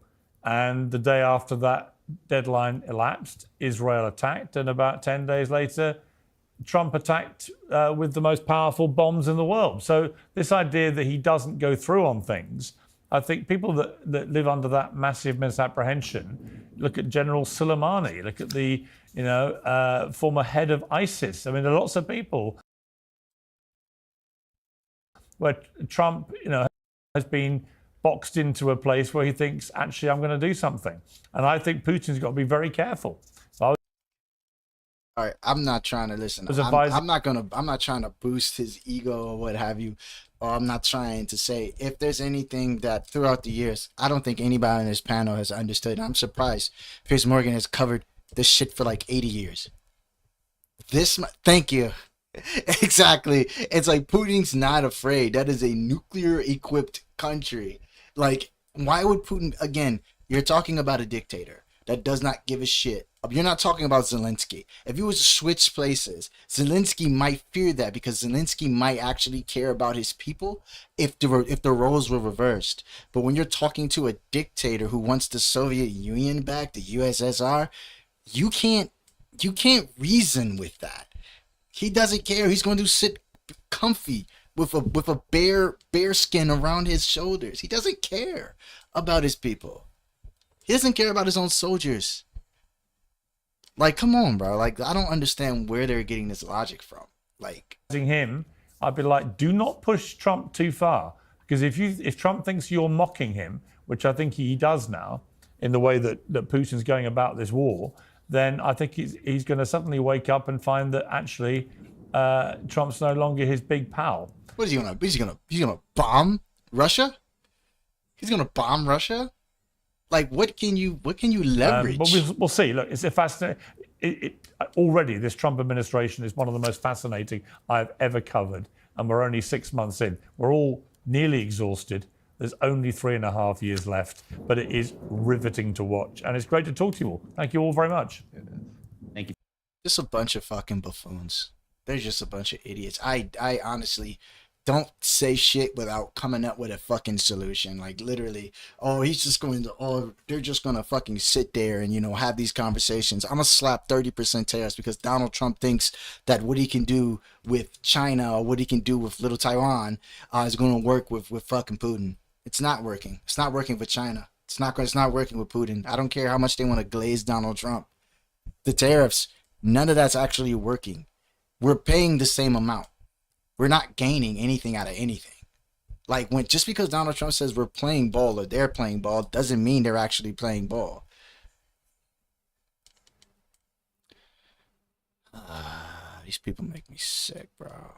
And the day after that deadline elapsed, Israel attacked. And about 10 days later, Trump attacked with the most powerful bombs in the world. So this idea that he doesn't go through on things, I think people that live under that massive misapprehension, look at General Soleimani, look at the former head of ISIS. I mean, there are lots of people where Trump, has been boxed into a place where he thinks, actually, I'm going to do something. And I think Putin's got to be very careful. So all right, I'm not trying to listen. I'm not trying to boost his ego or what have you. Or I'm not trying to say if there's anything that throughout the years, I don't think anybody on this panel has understood. I'm surprised Piers Morgan has covered this shit for like 80 years. Thank you. Exactly. It's like Putin's not afraid. That is a nuclear equipped country. Like, why would Putin, again, you're talking about a dictator that does not give a shit. You're not talking about Zelensky. If you was to switch places, Zelensky might fear that because Zelensky might actually care about his people if the roles were reversed. But when you're talking to a dictator who wants the Soviet Union back, the USSR, you can't reason with that. He doesn't care. He's going to sit comfy with a bear skin around his shoulders. He doesn't care about his people. He doesn't care about his own soldiers. Like, come on, bro. Like, I don't understand where they're getting this logic from. Like, him, I'd be like, do not push Trump too far, because if Trump thinks you're mocking him, which I think he does now, in the way that Putin's going about this war, then I think he's going to suddenly wake up and find that actually Trump's no longer his big pal. what is he gonna? He's gonna bomb Russia? He's gonna bomb Russia? Like, what can you leverage? But we'll see. Look, it's a fascinating. Already, this Trump administration is one of the most fascinating I've ever covered, and we're only 6 months in. We're all nearly exhausted. There's only 3.5 years left, but it is riveting to watch, and it's great to talk to you all. Thank you all very much. Thank you. Just a bunch of fucking buffoons. They're just a bunch of idiots. I honestly don't say shit without coming up with a fucking solution. Like, literally, they're just gonna fucking sit there and, have these conversations. I'm gonna slap 30% tariffs because Donald Trump thinks that what he can do with China or what he can do with little Taiwan is gonna work with fucking Putin. It's not working. It's not working for China. It's not working with Putin. I don't care how much they want to glaze Donald Trump. The tariffs, none of that's actually working. We're paying the same amount. We're not gaining anything out of anything. Like, just because Donald Trump says we're playing ball or they're playing ball doesn't mean they're actually playing ball. These people make me sick, bro.